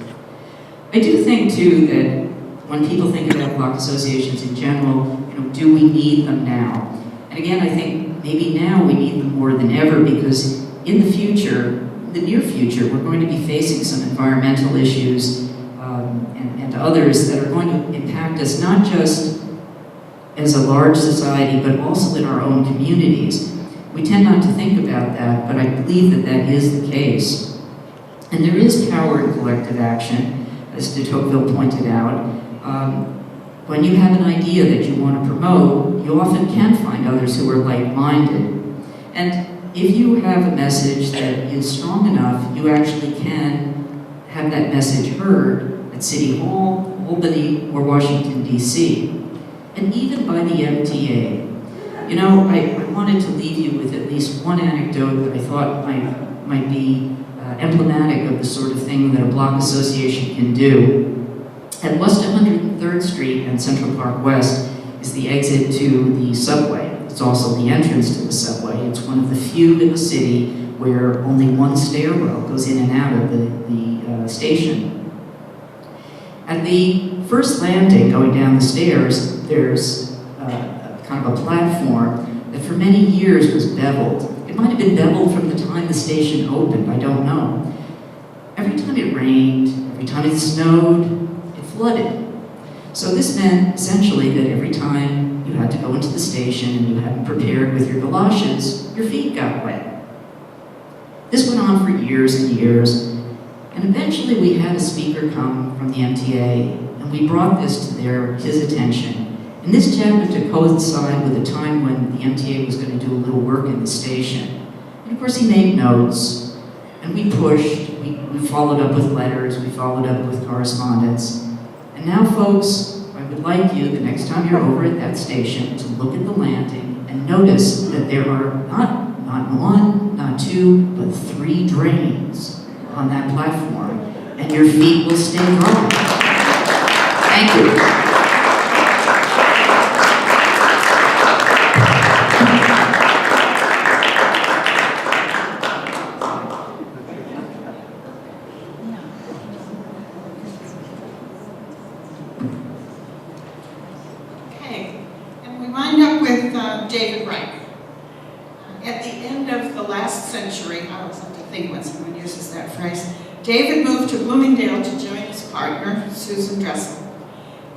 D: I do think, too, that when people think about block associations in general, you know, do we need them now? And again, I think maybe now we need them more than ever, because in the future, the near future, we're going to be facing some environmental issues and others that are going to impact us not just as a large society, but also in our own communities. We tend not to think about that, but I believe that that is the case. And there is power in collective action, as de Tocqueville pointed out. When you have an idea that you want to promote, you often can find others who are like-minded. And if you have a message that is strong enough, you actually can have that message heard at City Hall, Albany, or Washington, D.C., and even by the MTA. You know, I wanted to leave you with at least one anecdote that I thought might be emblematic of the sort of thing that a block association can do. At West 103rd Street and Central Park West is the exit to the subway. It's also the entrance to the subway. It's one of the few in the city where only one stairwell goes in and out of the station. At the first landing going down the stairs, there's kind of a platform that for many years was beveled. It might have been beveled from the time the station opened, I don't know. Every time it rained, every time it snowed, it flooded. So this meant essentially that every time you had to go into the station and you hadn't prepared with your galoshes, your feet got wet. This went on for years and years. And eventually we had a speaker come from the MTA, and we brought this to his attention. And this happened to coincide with a time when the MTA was going to do a little work in the station. And of course he made notes, and we pushed, we followed up with letters, we followed up with correspondence. And now folks, I would like you, the next time you're over at that station, to look at the landing and notice that there are not one, not two, but 3 drains on that platform, and your feet will stay dry. Thank you.
A: Okay, and we wind up with David Reich. At the end of the last century, I always have to think when someone uses that phrase, David moved to Bloomingdale to join his partner, Susan Dressel.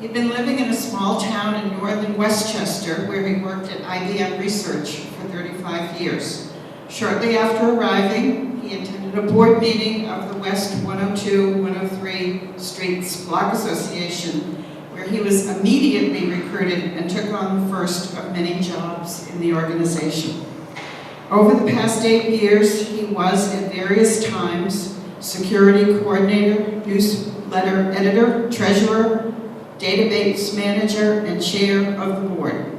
A: He'd been living in a small town in northern Westchester where he worked at IBM Research for 35 years. Shortly after arriving, he attended a board meeting of the West 102-103 Streets Block Association, where he was immediately recruited and took on the first of many jobs in the organization. Over the past 8 years, he was at various times security coordinator, newsletter editor, treasurer, database manager, and chair of the board.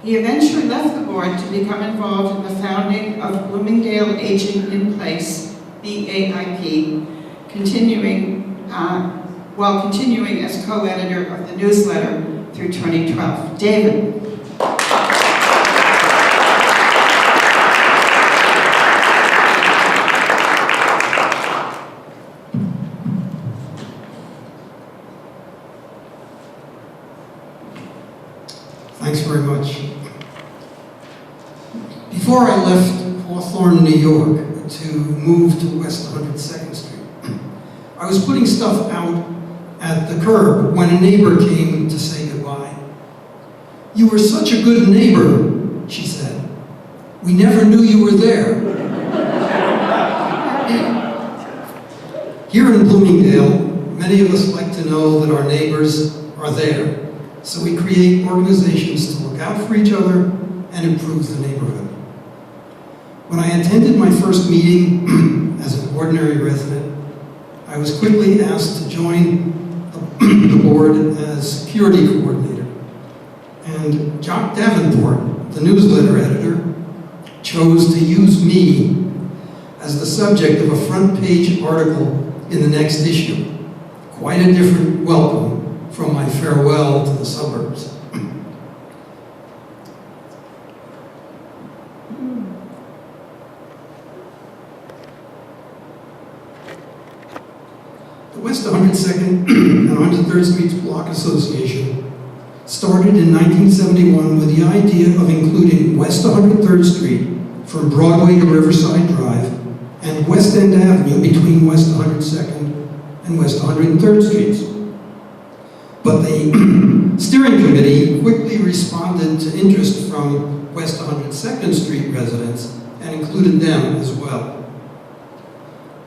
A: He eventually left the board to become involved in the founding of Bloomingdale Aging in Place, BAiP, while continuing as co-editor of the newsletter through 2012. David.
E: Thanks very much. Before I left Hawthorne, New York to move to West 102nd Street, I was putting stuff out at the curb when a neighbor came to say goodbye. "You were such a good neighbor," she said. "We never knew you were there." Here in Bloomingdale, many of us like to know that our neighbors are there. So we create organizations to look out for each other and improve the neighborhood. When I attended my first meeting as an ordinary resident, I was quickly asked to join the board as security coordinator. And Jock Davenport, the newsletter editor, chose to use me as the subject of a front page article in the next issue. Quite a different welcome from my farewell to the suburbs. The West 102nd and 103rd Streets Block Association started in 1971 with the idea of including West 103rd Street from Broadway to Riverside Drive and West End Avenue between West 102nd and West 103rd Streets. But the steering committee quickly responded to interest from West 102nd Street residents and included them as well.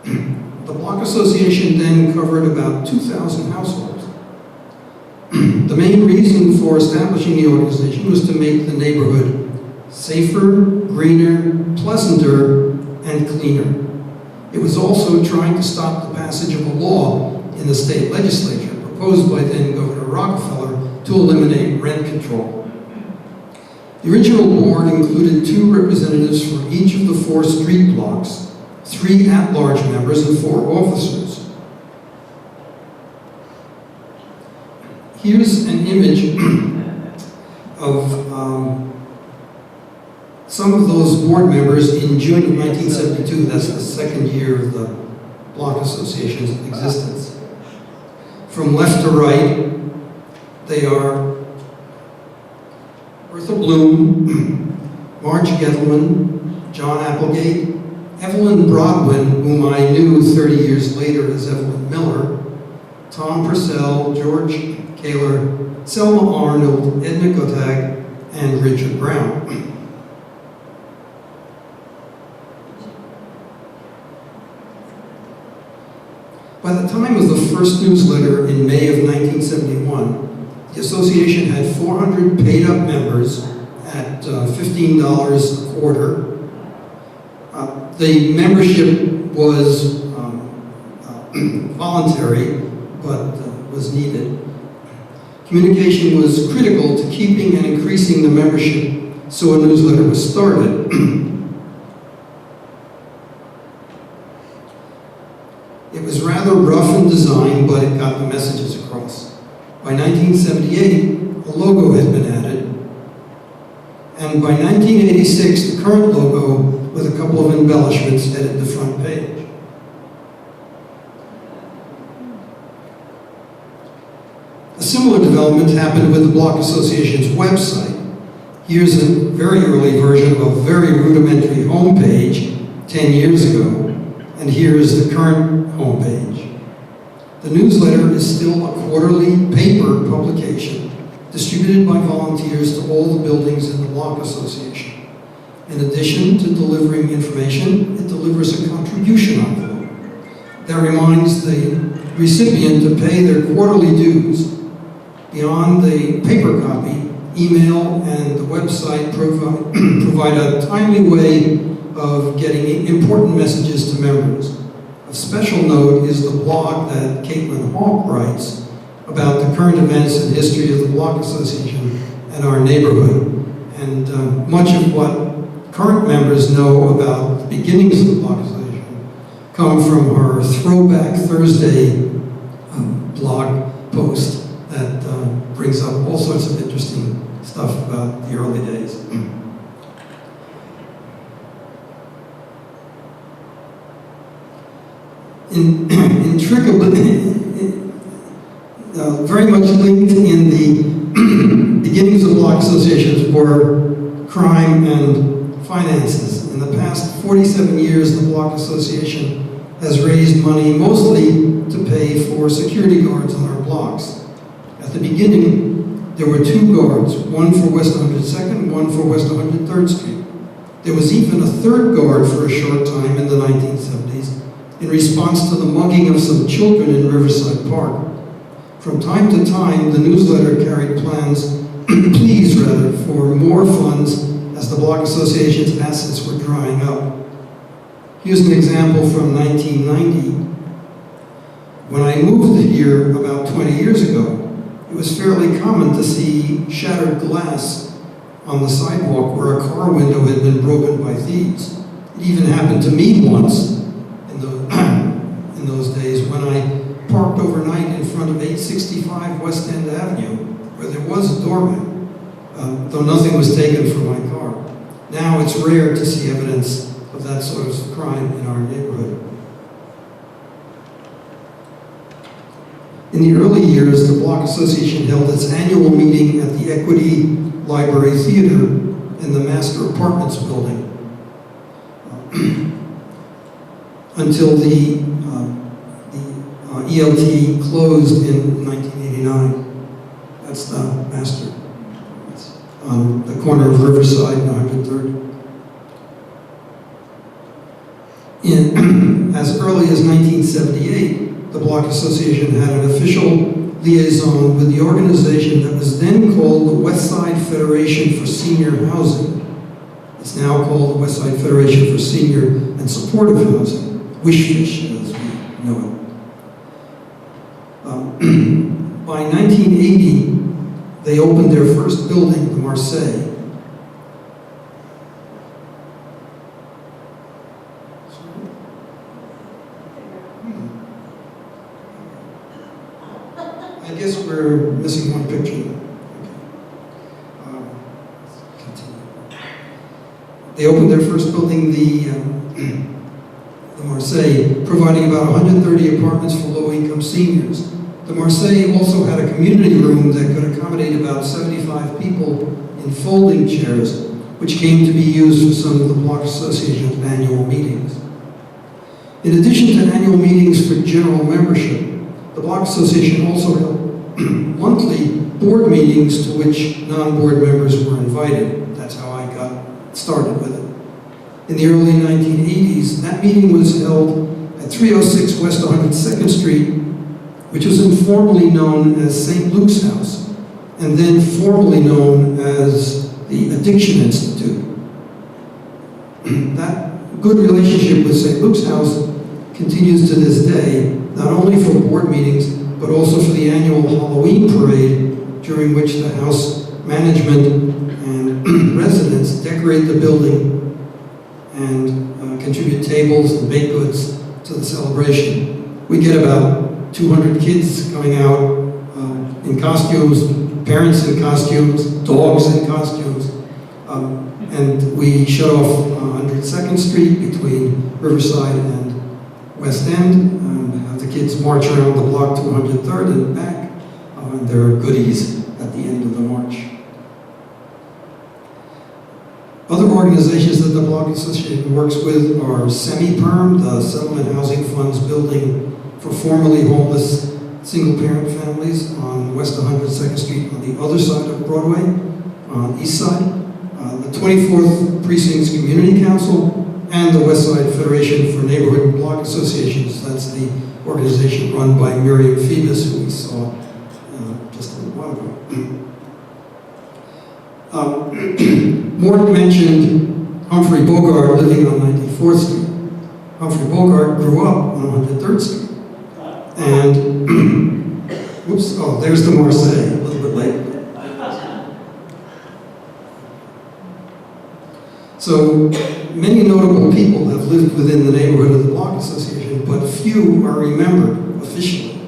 E: The Block Association then covered about 2,000 households. The main reason for establishing the organization was to make the neighborhood safer, greener, pleasanter, and cleaner. It was also trying to stop the passage of a law in the state legislature proposed by then Governor Rockefeller to eliminate rent control. The original board included 2 representatives from each of the 4 street blocks, 3 at-large members, and 4 officers. Here's an image of some of those board members in June of 1972. That's the second year of the Block Association's existence. From left to right, they are Bertha Bloom, Marge Gettleman, John Applegate, Evelyn Broadwin, whom I knew 30 years later as Evelyn Miller, Tom Purcell, George Kaler, Selma Arnold, Edna Gotag, and Richard Brown. By the time of the first newsletter in May of 1971, the association had 400 paid-up members at $15 a quarter. The membership was voluntary, but was needed. Communication was critical to keeping and increasing the membership, so a newsletter was started. It was rather rough in design, but it got the messages across. By 1978, a logo had been added, and by 1986, the current logo, with a couple of embellishments, headed the front page. A similar development happened with the Block Association's website. Here's a very early version of a very rudimentary homepage 10 years ago, and here's the current homepage. The newsletter is still a quarterly paper publication distributed by volunteers to all the buildings in the Block Association. In addition to delivering information, it delivers a contribution envelope that reminds the recipient to pay their quarterly dues. Beyond the paper copy, email and the website provide a timely way of getting important messages to members. Of special note is the blog that Caitlin Hawk writes about the current events and history of the Block Association and our neighborhood. And much of what current members know about the beginnings of the Block Association come from our Throwback Thursday blog post that brings up all sorts of interesting stuff about the early days. Very much linked in the beginnings of Block Associations were crime and finances. In the past 47 years, the Block Association has raised money mostly to pay for security guards on our blocks. At the beginning, there were 2 guards, one for West 102nd, one for West 103rd Street. There was even a 3rd guard for a short time in the 1970s in response to the mugging of some children in Riverside Park. From time to time, the newsletter carried pleas for more funds as the Block Association's assets were drying up. Here's an example from 1990. When I moved here about 20 years ago, it was fairly common to see shattered glass on the sidewalk where a car window had been broken by thieves. It even happened to me once in those days when I parked overnight in front of 865 West End Avenue, where there was a doorman, though nothing was taken from my car. Now it's rare to see evidence of that sort of crime in our neighborhood. In the early years, the Block Association held its annual meeting at the Equity Library Theater in the Master Apartments building until the ELT closed in 1989. That's the Master. It's on the corner of Riverside and 103rd. As early as 1978, the Block Association had an official liaison with the organization that was then called the West Side Federation for Senior Housing. It's now called the West Side Federation for Senior and Supportive Housing, WISH-FISH as we know it. By 1980, they opened their first building, the Marseilles. I guess we're missing one picture. Continue. They opened their first building, the Marseilles, providing about 130 apartments for low-income seniors. The Marseilles also had a community room that could accommodate about 75 people in folding chairs, which came to be used for some of the Block Association's annual meetings. In addition to annual meetings for general membership, the Block Association also held monthly board meetings to which non-board members were invited. That's how I got started with it. In the early 1980s, that meeting was held at 306 West 102nd Street, which was informally known as St. Luke's House, and then formally known as the Addiction Institute. That good relationship with St. Luke's House continues to this day, not only for board meetings, but also for the annual Halloween parade, during which the house management and residents decorate the building and contribute tables and baked goods to the celebration. We get about 200 kids coming out in costumes, parents in costumes, dogs in costumes, and we shut off 102nd Street between Riverside and West End, have the kids march around the block to 103rd and back, and there are goodies at the end of the march. Other organizations that the Block Association works with are Semi-Perm, the Settlement Housing Fund's building for formerly homeless single-parent families on West 102nd Street on the other side of Broadway, on the east side. The 24th Precinct's Community Council, and the West Side Federation for Neighborhood and Block Associations. That's the organization run by Miriam Phoebus, who we saw just a little while ago. Mort mentioned Humphrey Bogart living on 94th Street. Humphrey Bogart grew up on 103rd Street. And, whoops, oh, there's the Marseilles, a little bit late. So, many notable people have lived within the neighborhood of the Block Association, but few are remembered officially.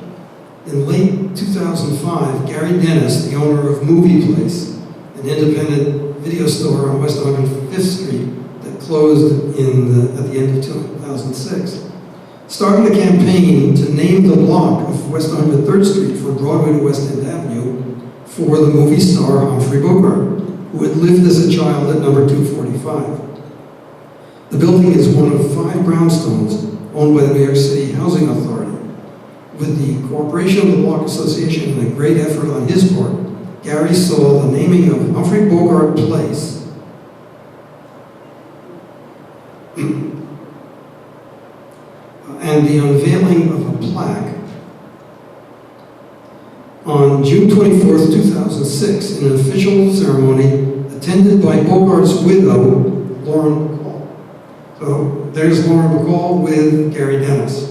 E: In late 2005, Gary Dennis, the owner of Movie Place, an independent video store on West 105th Street that closed at the end of 2006, started a campaign to name the block of West 103rd Street from Broadway to West End Avenue for the movie star Humphrey Bogart, who had lived as a child at number 245. The building is one of 5 brownstones owned by the New York City Housing Authority. With the Incorporation of the Block Association and a great effort on his part, Gary saw the naming of Humphrey Bogart Place and the unveiling of a plaque on June 24th, 2006, in an official ceremony attended by Bogart's widow, Lauren McCall. So there's Lauren McCall with Gary Dennis.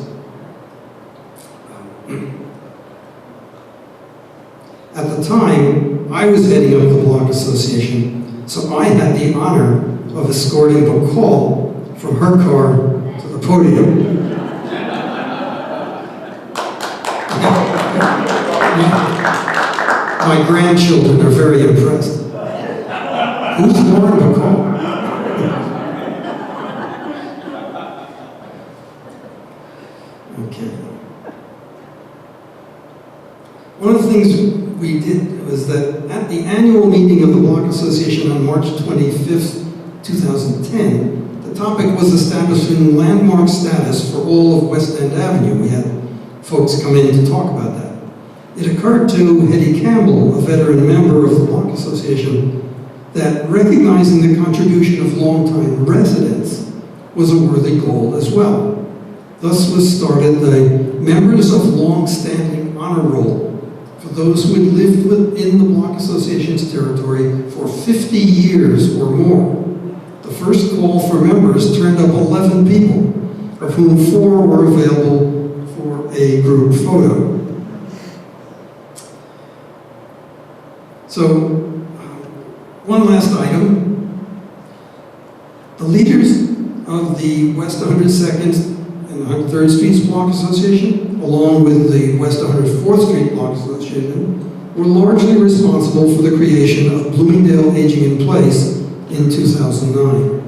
E: At the time, I was heading up the Block Association, so I had the honor of escorting McCall from her car to the podium. My grandchildren are very impressed. Who's Lauren McCall? Okay. One of the things we did was that at the annual meeting of the Block Association on March 25th, 2010, the topic was establishing landmark status for all of West End Avenue. We had folks come in to talk about that. It occurred to Hetty Campbell, a veteran member of the Block Association, that recognizing the contribution of longtime residents was a worthy goal as well. Thus was started the Members of Long-Standing Honor Roll for those who had lived within the Block Association's territory for 50 years or more. The first call for members turned up 11 people, of whom 4 were available for a group photo. So, one last item. The leaders of the West 102nd and 103rd Streets Block Association, along with the West 104th Street Block Association, were largely responsible for the creation of Bloomingdale Aging in Place in 2009.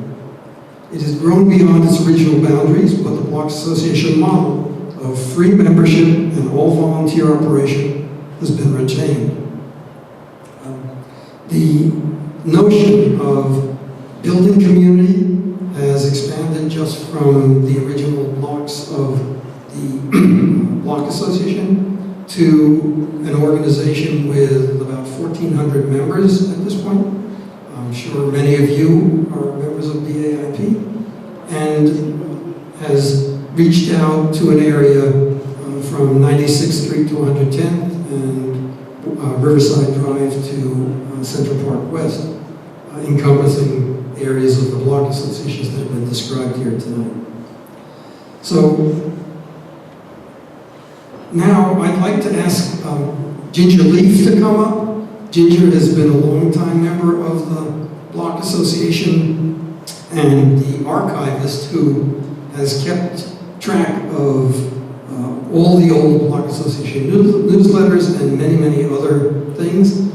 E: It has grown beyond its original boundaries, but the Block Association model of free membership and all volunteer operation has been retained. The notion of building community has expanded just from the original blocks of the Block Association to an organization with about 1,400 members at this point. I'm sure many of you are members of BAiP, and has reached out to an area from 96th Street to 110th and Riverside Drive to Central Park West, encompassing areas of the block associations that have been described here tonight. So now I'd like to ask Ginger Leaf to come up. Ginger has been a long-time member of the Block Association and the archivist who has kept track of all the old Block Association newsletters and many, many other things,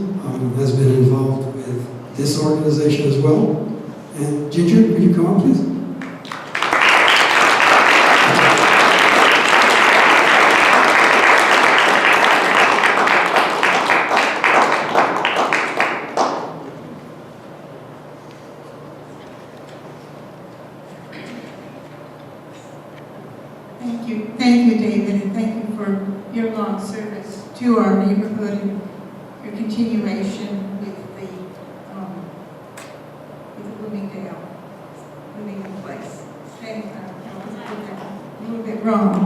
E: has been involved with this organization as well. And Ginger, could you come up, please?
F: Thank you, David, and thank you for your long service to our neighborhood and your continuation with the Bloomingdale place. Okay, I was a little bit wrong.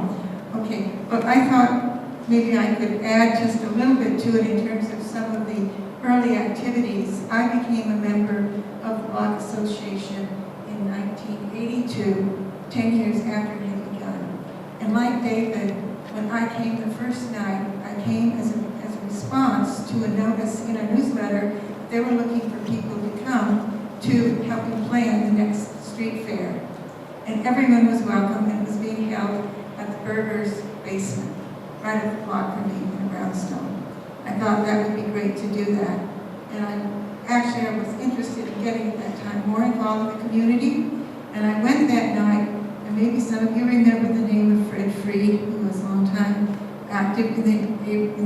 F: Okay, but I thought maybe I could add just a little bit to it in terms of some of the early activities. I became a member of the Block Association in 1982, 10 years after it had begun. And like David, when I came the first night, I came as a response to a notice in a newsletter. They were looking for people to come to help them plan the next street fair. And everyone was welcome, and it was being held at the Burger's basement, right at the block from me in a brownstone. I thought that would be great to do that. And I was interested in getting at that time more involved in the community. And I went that night, and maybe some of you remember the name of Fred Freed, who was a long time active in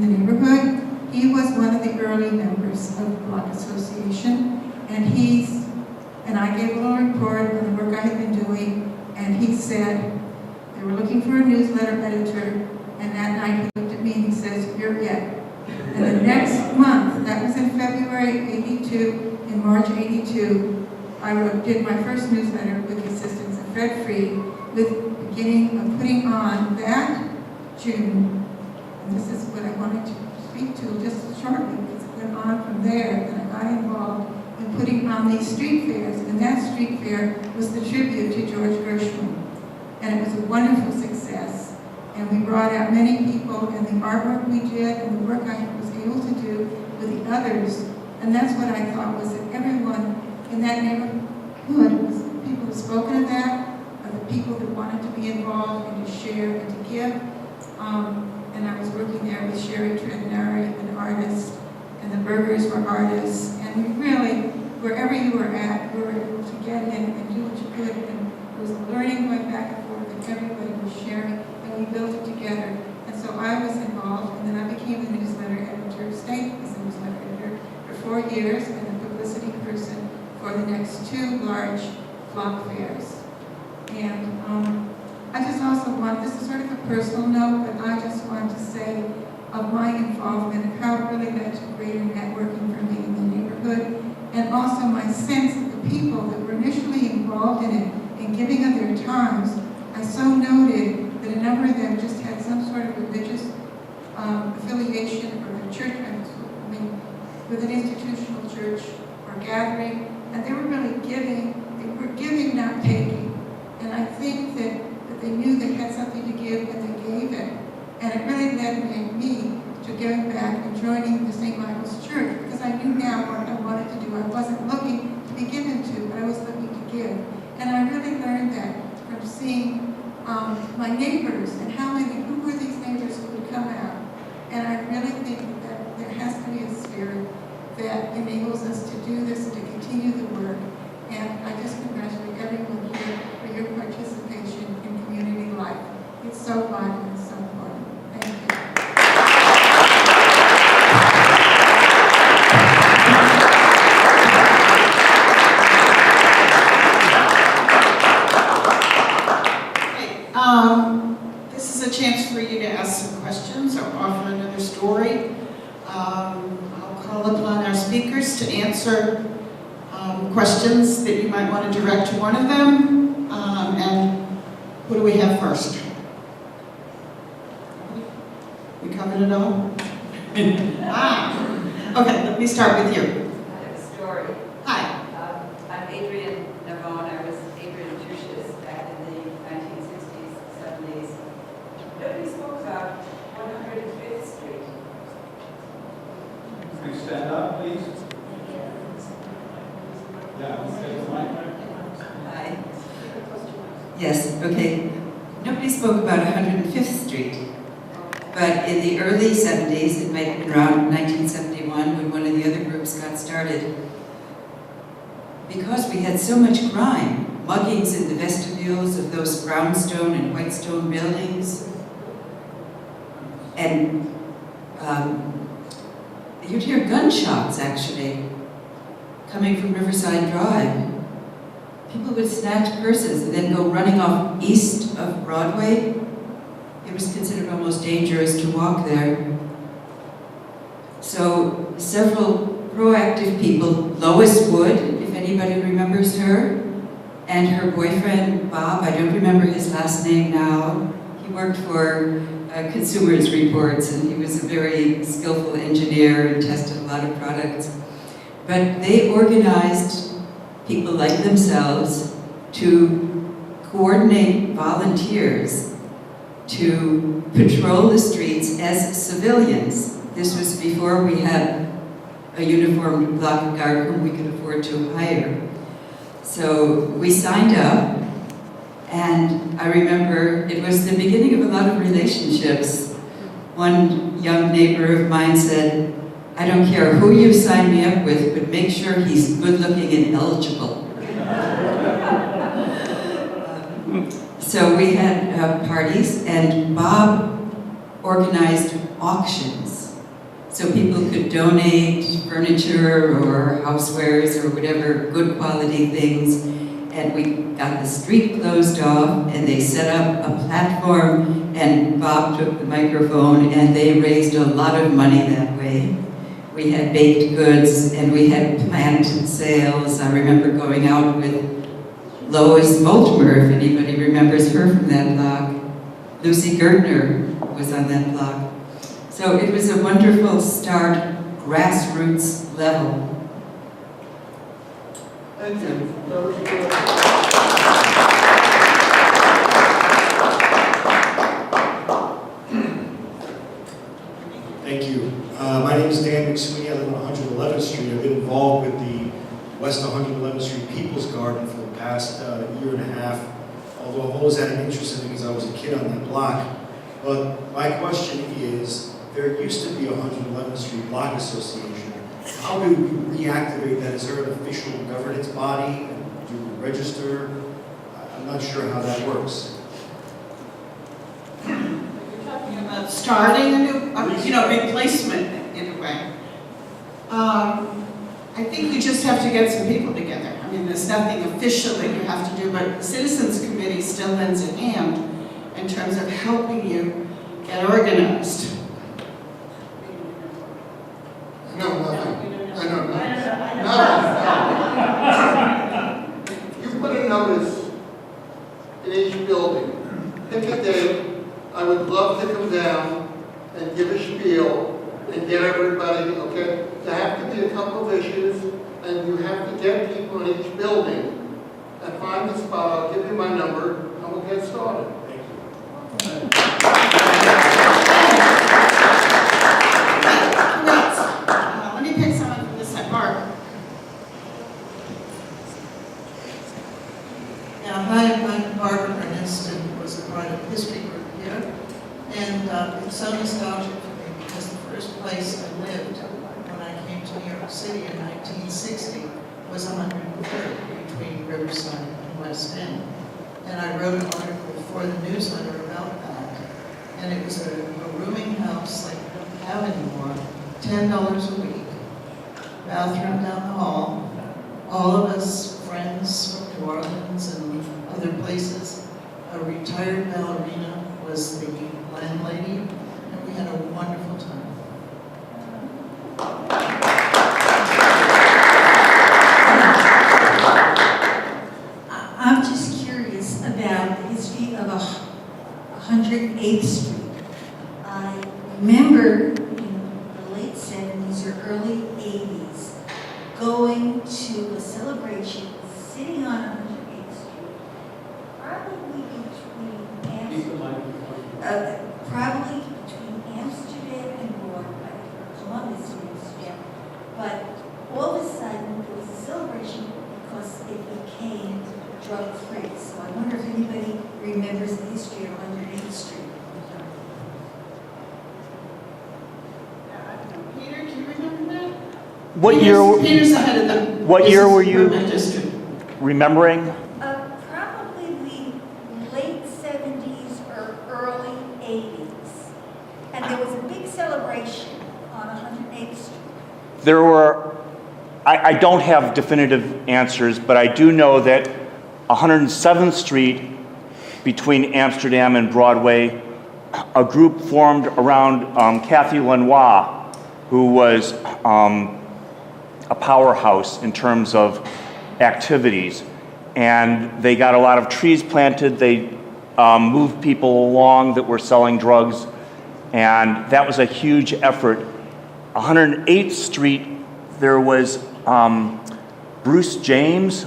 F: the neighborhood. He was one of the early members of the Block Association, and I gave a little report on the work I had been doing, and he said they were looking for a newsletter editor, and that night he looked at me and he says, "You're it." And the next month, that was in February '82, in March '82, I did my first newsletter with the assistance of Fred Freed, with the beginning of putting on that June, and this is what I wanted to speak to just shortly, because it went on from there, and I got involved in putting on these street fairs, and that street fair was the tribute to George Gershwin, and it was a wonderful success, and we brought out many people, and the artwork we did, and the work I was able to do with the others, and that's what I thought was that everyone in that neighborhood was people who spoken of that, the people that wanted to be involved and to share and to give. And I was working there with Sherry Trenary, an artist, and the Burgers were artists. And we really, wherever you were at, we were able to get in and do what you could. And there was learning going back and forth, and everybody was sharing, and we built it together. And so I was involved, and then I became the newsletter editor, stayed as a newsletter editor for 4 years, and the publicity person for the next 2 large block fairs. And I just also want, this is sort of a personal note, but I just want to say of my involvement and how it really led to greater networking for me in the neighborhood, and also my sense of the people that were initially involved in it and giving of their times. I so noted that a number of them just had some sort of religious affiliation or a church, with an institutional church or gathering, and they were really giving, not taking. And I think that they knew they had something to give, and they gave it. And it really led me to giving back and joining the St. Michael's Church, because I knew now what I wanted to do. I wasn't looking to be given to, but I was looking to give. And I really learned that from seeing my neighbors and who were these neighbors who would come out. And I really think that there has to be a spirit that enables us to do this and to continue the work. And I just congratulate everyone here for your participation in community life. It's so vital and so important. Thank you.
A: This is a chance for you to ask some questions or offer another story. I'll call upon our speakers to answer questions that you might want to direct to one of them. And who do we have first? covered it all? Okay, let me start with you.
G: I have a story.
A: Hi.
G: I'm Adrienne Navone. I was Adrienne Tush's back in the 1960s, 70s. Nobody spoke about 105th Street.
H: Please stand up, please. Yeah, take the mic.
G: Hi. Yes, okay. Nobody spoke about 105th Street. But in the early 70s, it might have been around 1971 when one of the other groups got started, because we had so much crime, muggings in the vestibules of those brownstone and whitestone buildings, and you'd hear gunshots actually coming from Riverside Drive. People would snatch purses and then go running off east of Broadway. It was considered almost dangerous to walk there. So several proactive people, Lois Wood, if anybody remembers her, and her boyfriend, Bob, I don't remember his last name now. He worked for Consumers Reports, and he was a very skillful engineer and tested a lot of products. But they organized people like themselves to coordinate volunteers to patrol the streets as civilians. This was before we had a uniformed block guard whom we could afford to hire. So we signed up, and I remember it was the beginning of a lot of relationships. One young neighbor of mine said, "I don't care who you sign me up with, but make sure he's good looking and eligible." So we had parties, and Bob organized auctions. So people could donate furniture or housewares or whatever good quality things. And we got the street closed off, and they set up a platform, and Bob took the microphone, and they raised a lot of money that way. We had baked goods, and we had plant sales. I remember going out with Lois Multimer, if anybody remembers her from that block. Lucy Gertner was on that block. So it was a wonderful start, grassroots level.
B: Thank you. That was good.
I: Thank you. My name is Dan McSweeney. I live on 111th Street. I've been involved with the West 111th Street People's Garden for the past year and a half, although I've always had an interest in it because I was a kid on that block. But my question is, there used to be a 111th Street Block Association. How do we reactivate that? Is there an official governance body? Do we register? I'm not sure how that works.
A: You're talking about starting a new, replacement in a way. I think you just have to get some people together. I mean, there's nothing official that you have to do, but the Citizens Committee still lends a hand in terms of helping you get organized.
B: No, nothing. I know nothing. You put a notice in each building. Pick a date. I would love to come down and give a spiel and get everybody, okay? There have to be a couple of issues, and you have to get people in each building and find the spot. I'll give you my number, and we'll get started.
I: Thank you.
A: Let me pick someone from this side. Mark.
J: Yeah, hi, I'm Barbara Ernest, and was a part of the history group here. And it's so nostalgic for me because the first place I lived when I came to New York City in 1960 was 103rd between Riverside and West End. And I wrote an article for the newsletter about that. And it was a rooming house like we don't have anymore, $10 a week, bathroom down the hall. All of us friends from New Orleans and other places. A retired ballerina was the landlady, and we had a wonderful time.
K: I'm just curious about the history of 108th Street. I remember celebration sitting on 108th Street, probably between probably between Amsterdam and Broadway, or Columbus and Amsterdam. But all of a sudden, there was a celebration because it became drug-free. So I wonder if anybody remembers the history of 108th Street.
A: Peter, do you remember that?
L: What year?
A: Peter's the head of the
L: What year were you
A: Vermin district.
L: remembering?
K: Probably the late 70s or early 80s. And there was a big celebration on 108th Street.
L: There were, I don't have definitive answers, but I do know that 107th Street between Amsterdam and Broadway, a group formed around Kathy Lenoir, who was a powerhouse in terms of activities. And they got a lot of trees planted. They moved people along that were selling drugs. And that was a huge effort. 108th Street, there was Bruce James,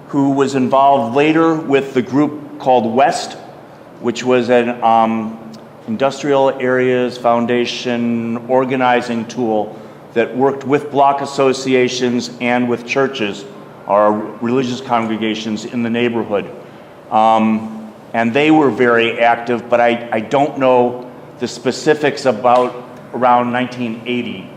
L: who was involved later with the group called West, which was an industrial areas foundation organizing tool that worked with block associations and with churches or religious congregations in the neighborhood. And they were very active, but I don't know the specifics about around 1980.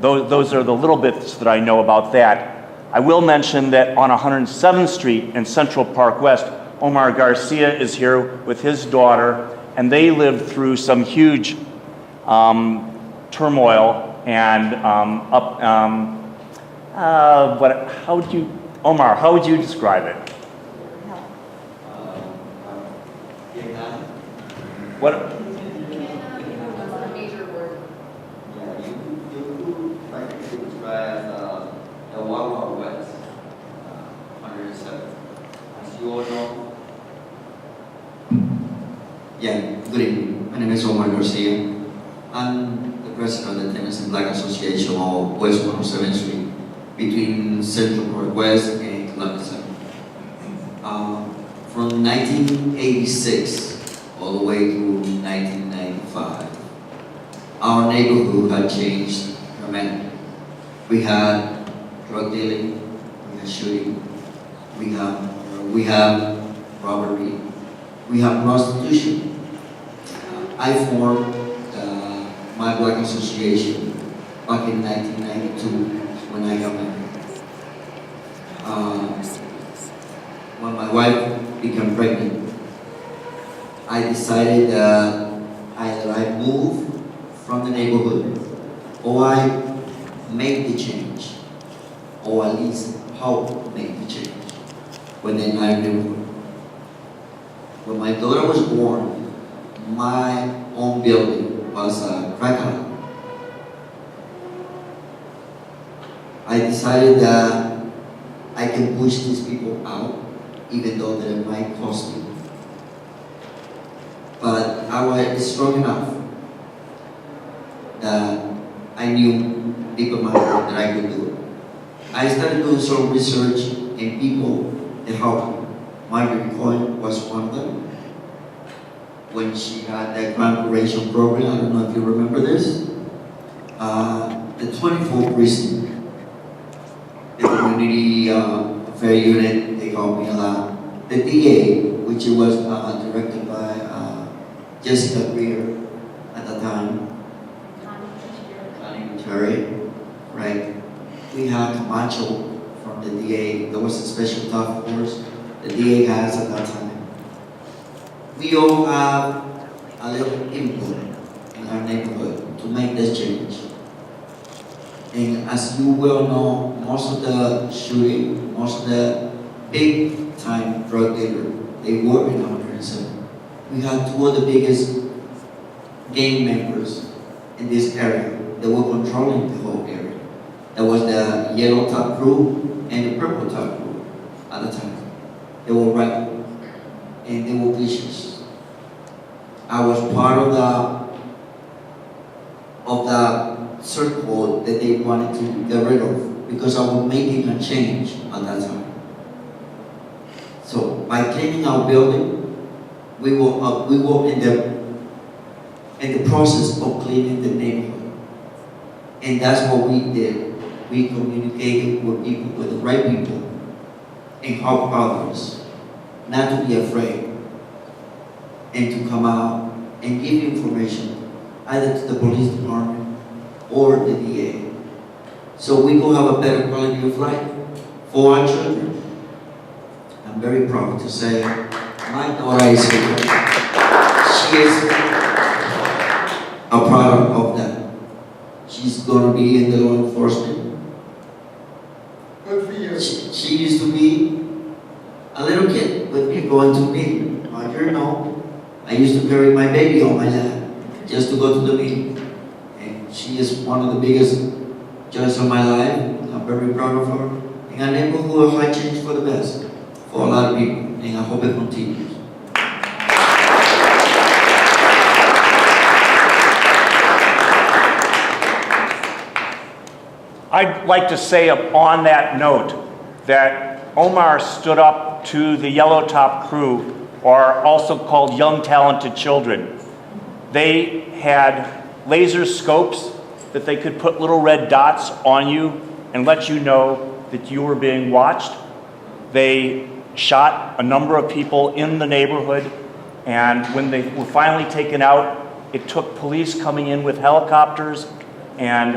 L: Those are the little bits that I know about that. I will mention that on 107th Street in Central Park West, Omar Garcia is here with his daughter, and they lived through some huge turmoil and how would you, Omar, how would you describe it? What?
M: The Wild West, 107. As you all know. Yeah, good evening. My name is Omar Garcia. I'm the president of the Tenants and Black Association of West 107th Street between Central Park West and Columbus. From 1986 all the way through 1995, our neighborhood had changed dramatically. We had drug dealing, we had shooting, we have robbery, we have prostitution. I formed my Black Association back in 1992 when I got married. When my wife became pregnant, I decided that either I move from the neighborhood or I make the change, or at least help make the change within our neighborhood. When my daughter was born, my own building was a crack house. I decided that I can push these people out, even though that it might cost me. But I was strong enough that I knew deep in my heart that I could do it. I started doing some research in people that helped me. Margaret Cohen was one of them. When she had that crime prevention program, I don't know if you remember this. The 24th precinct, the community affair unit, they helped me a lot. The DA, which was directed by Jessica Greer at the time. Right? We had Camacho from the DA. There was a special task force the DA has at that time. We all have a little input in our neighborhood to make this change. And as you well know, most of the shooting, most of the big time drug dealers, they were in 107. We had two of the biggest gang members in this area. They were controlling the whole area. There was the yellow top crew and the purple top crew at the time. They were radical and they were vicious. I was part of the circle that they wanted to get rid of. because I was making a change at that time. So by cleaning our building, we were in the process of cleaning the neighborhood. And that's what we did. We communicated with people, with the right people, and help others, not to be afraid, and to come out and give information either to the police department or the DA. So we will have a better quality of life for our children. I'm very proud to say my daughter is here. She is a product of that. She's going to be in the law enforcement.
B: Good for you.
M: She used to be a little kid with me going to meeting. I don't know. I used to carry my baby on my lap just to go to the meeting. And she is one of the biggest joys of my life. I'm very proud of her. And I neighborhood of high change for the best for a lot of people. And I hope it continues.
L: I'd like to say on that note that Omar stood up to the Yellow Top crew, or also called Young Talented Children. They had laser scopes that they could put little red dots on you and let you know that you were being watched. They shot a number of people in the neighborhood, and when they were finally taken out, it took police coming in with helicopters and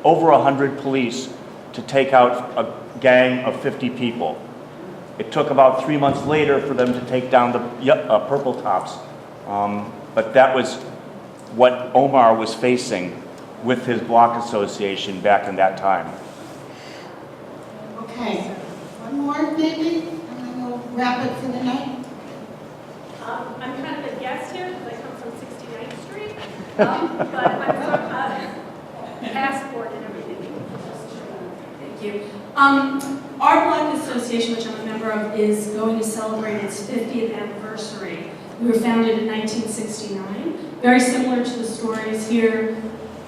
L: over 100 police to take out a gang of 50 people. It took about 3 months later for them to take down the Purple Tops. But that was what Omar was facing with his block association back in that time.
A: Okay, one more maybe, and then we'll wrap it for the night.
N: I'm kind of a guest here because I come from 69th Street, but I'm from passport and everything. Thank you. Our block association, which I'm a member of, is going to celebrate its 50th anniversary. We were founded in 1969. Very similar to the stories here,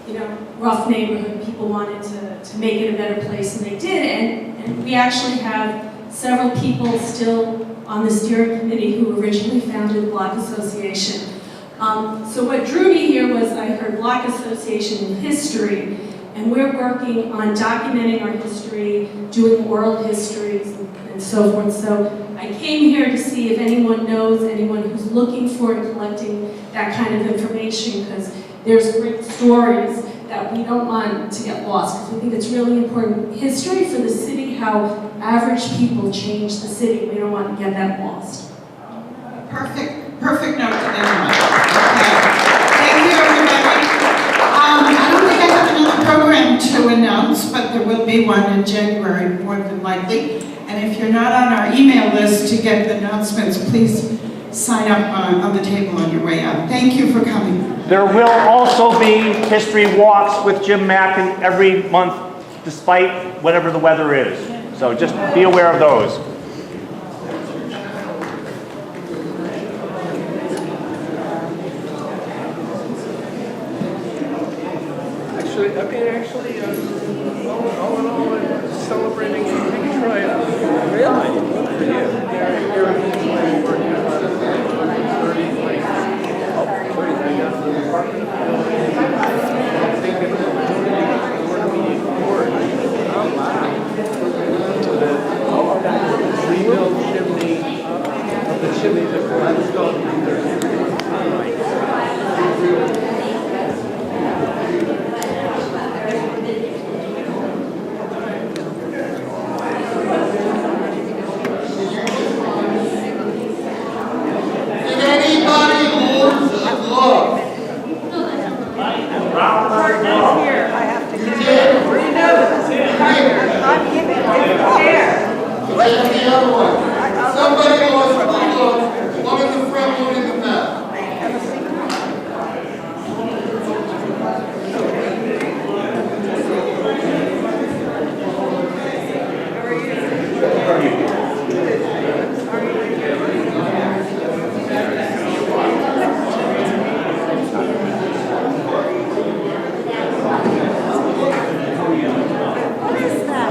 N: you know, rough neighborhood, people wanted to make it a better place, and they did. And we actually have several people still on the steering committee who originally founded the Block Association. So what drew me here was I heard Block Association in history, and we're working on documenting our history, doing oral histories, and so forth. So I came here to see if anyone knows anyone who's looking for and collecting that kind of information, because there's great stories that we don't want to get lost, because we think it's really important. History for the city, how average people change the city. We don't want to get that lost.
A: Perfect note to end on. Okay. Thank you, everybody. I don't think I have another program to announce, but there will be one in January, more than likely. And if you're not on our email list to get the announcements, please sign up on the table on your way out. Thank you for coming.
L: There will also be history walks with Jim Mackin every month, despite whatever the weather is. So just be aware of those.
H: Actually, all in all, celebrating Detroit. Really? Rebuild chimney of the chimney that collapsed on
K: What is that?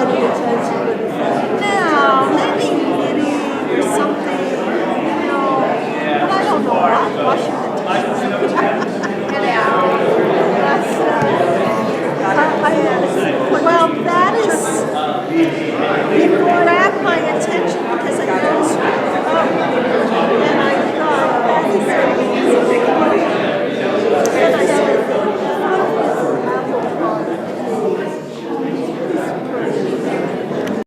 O: everybody attends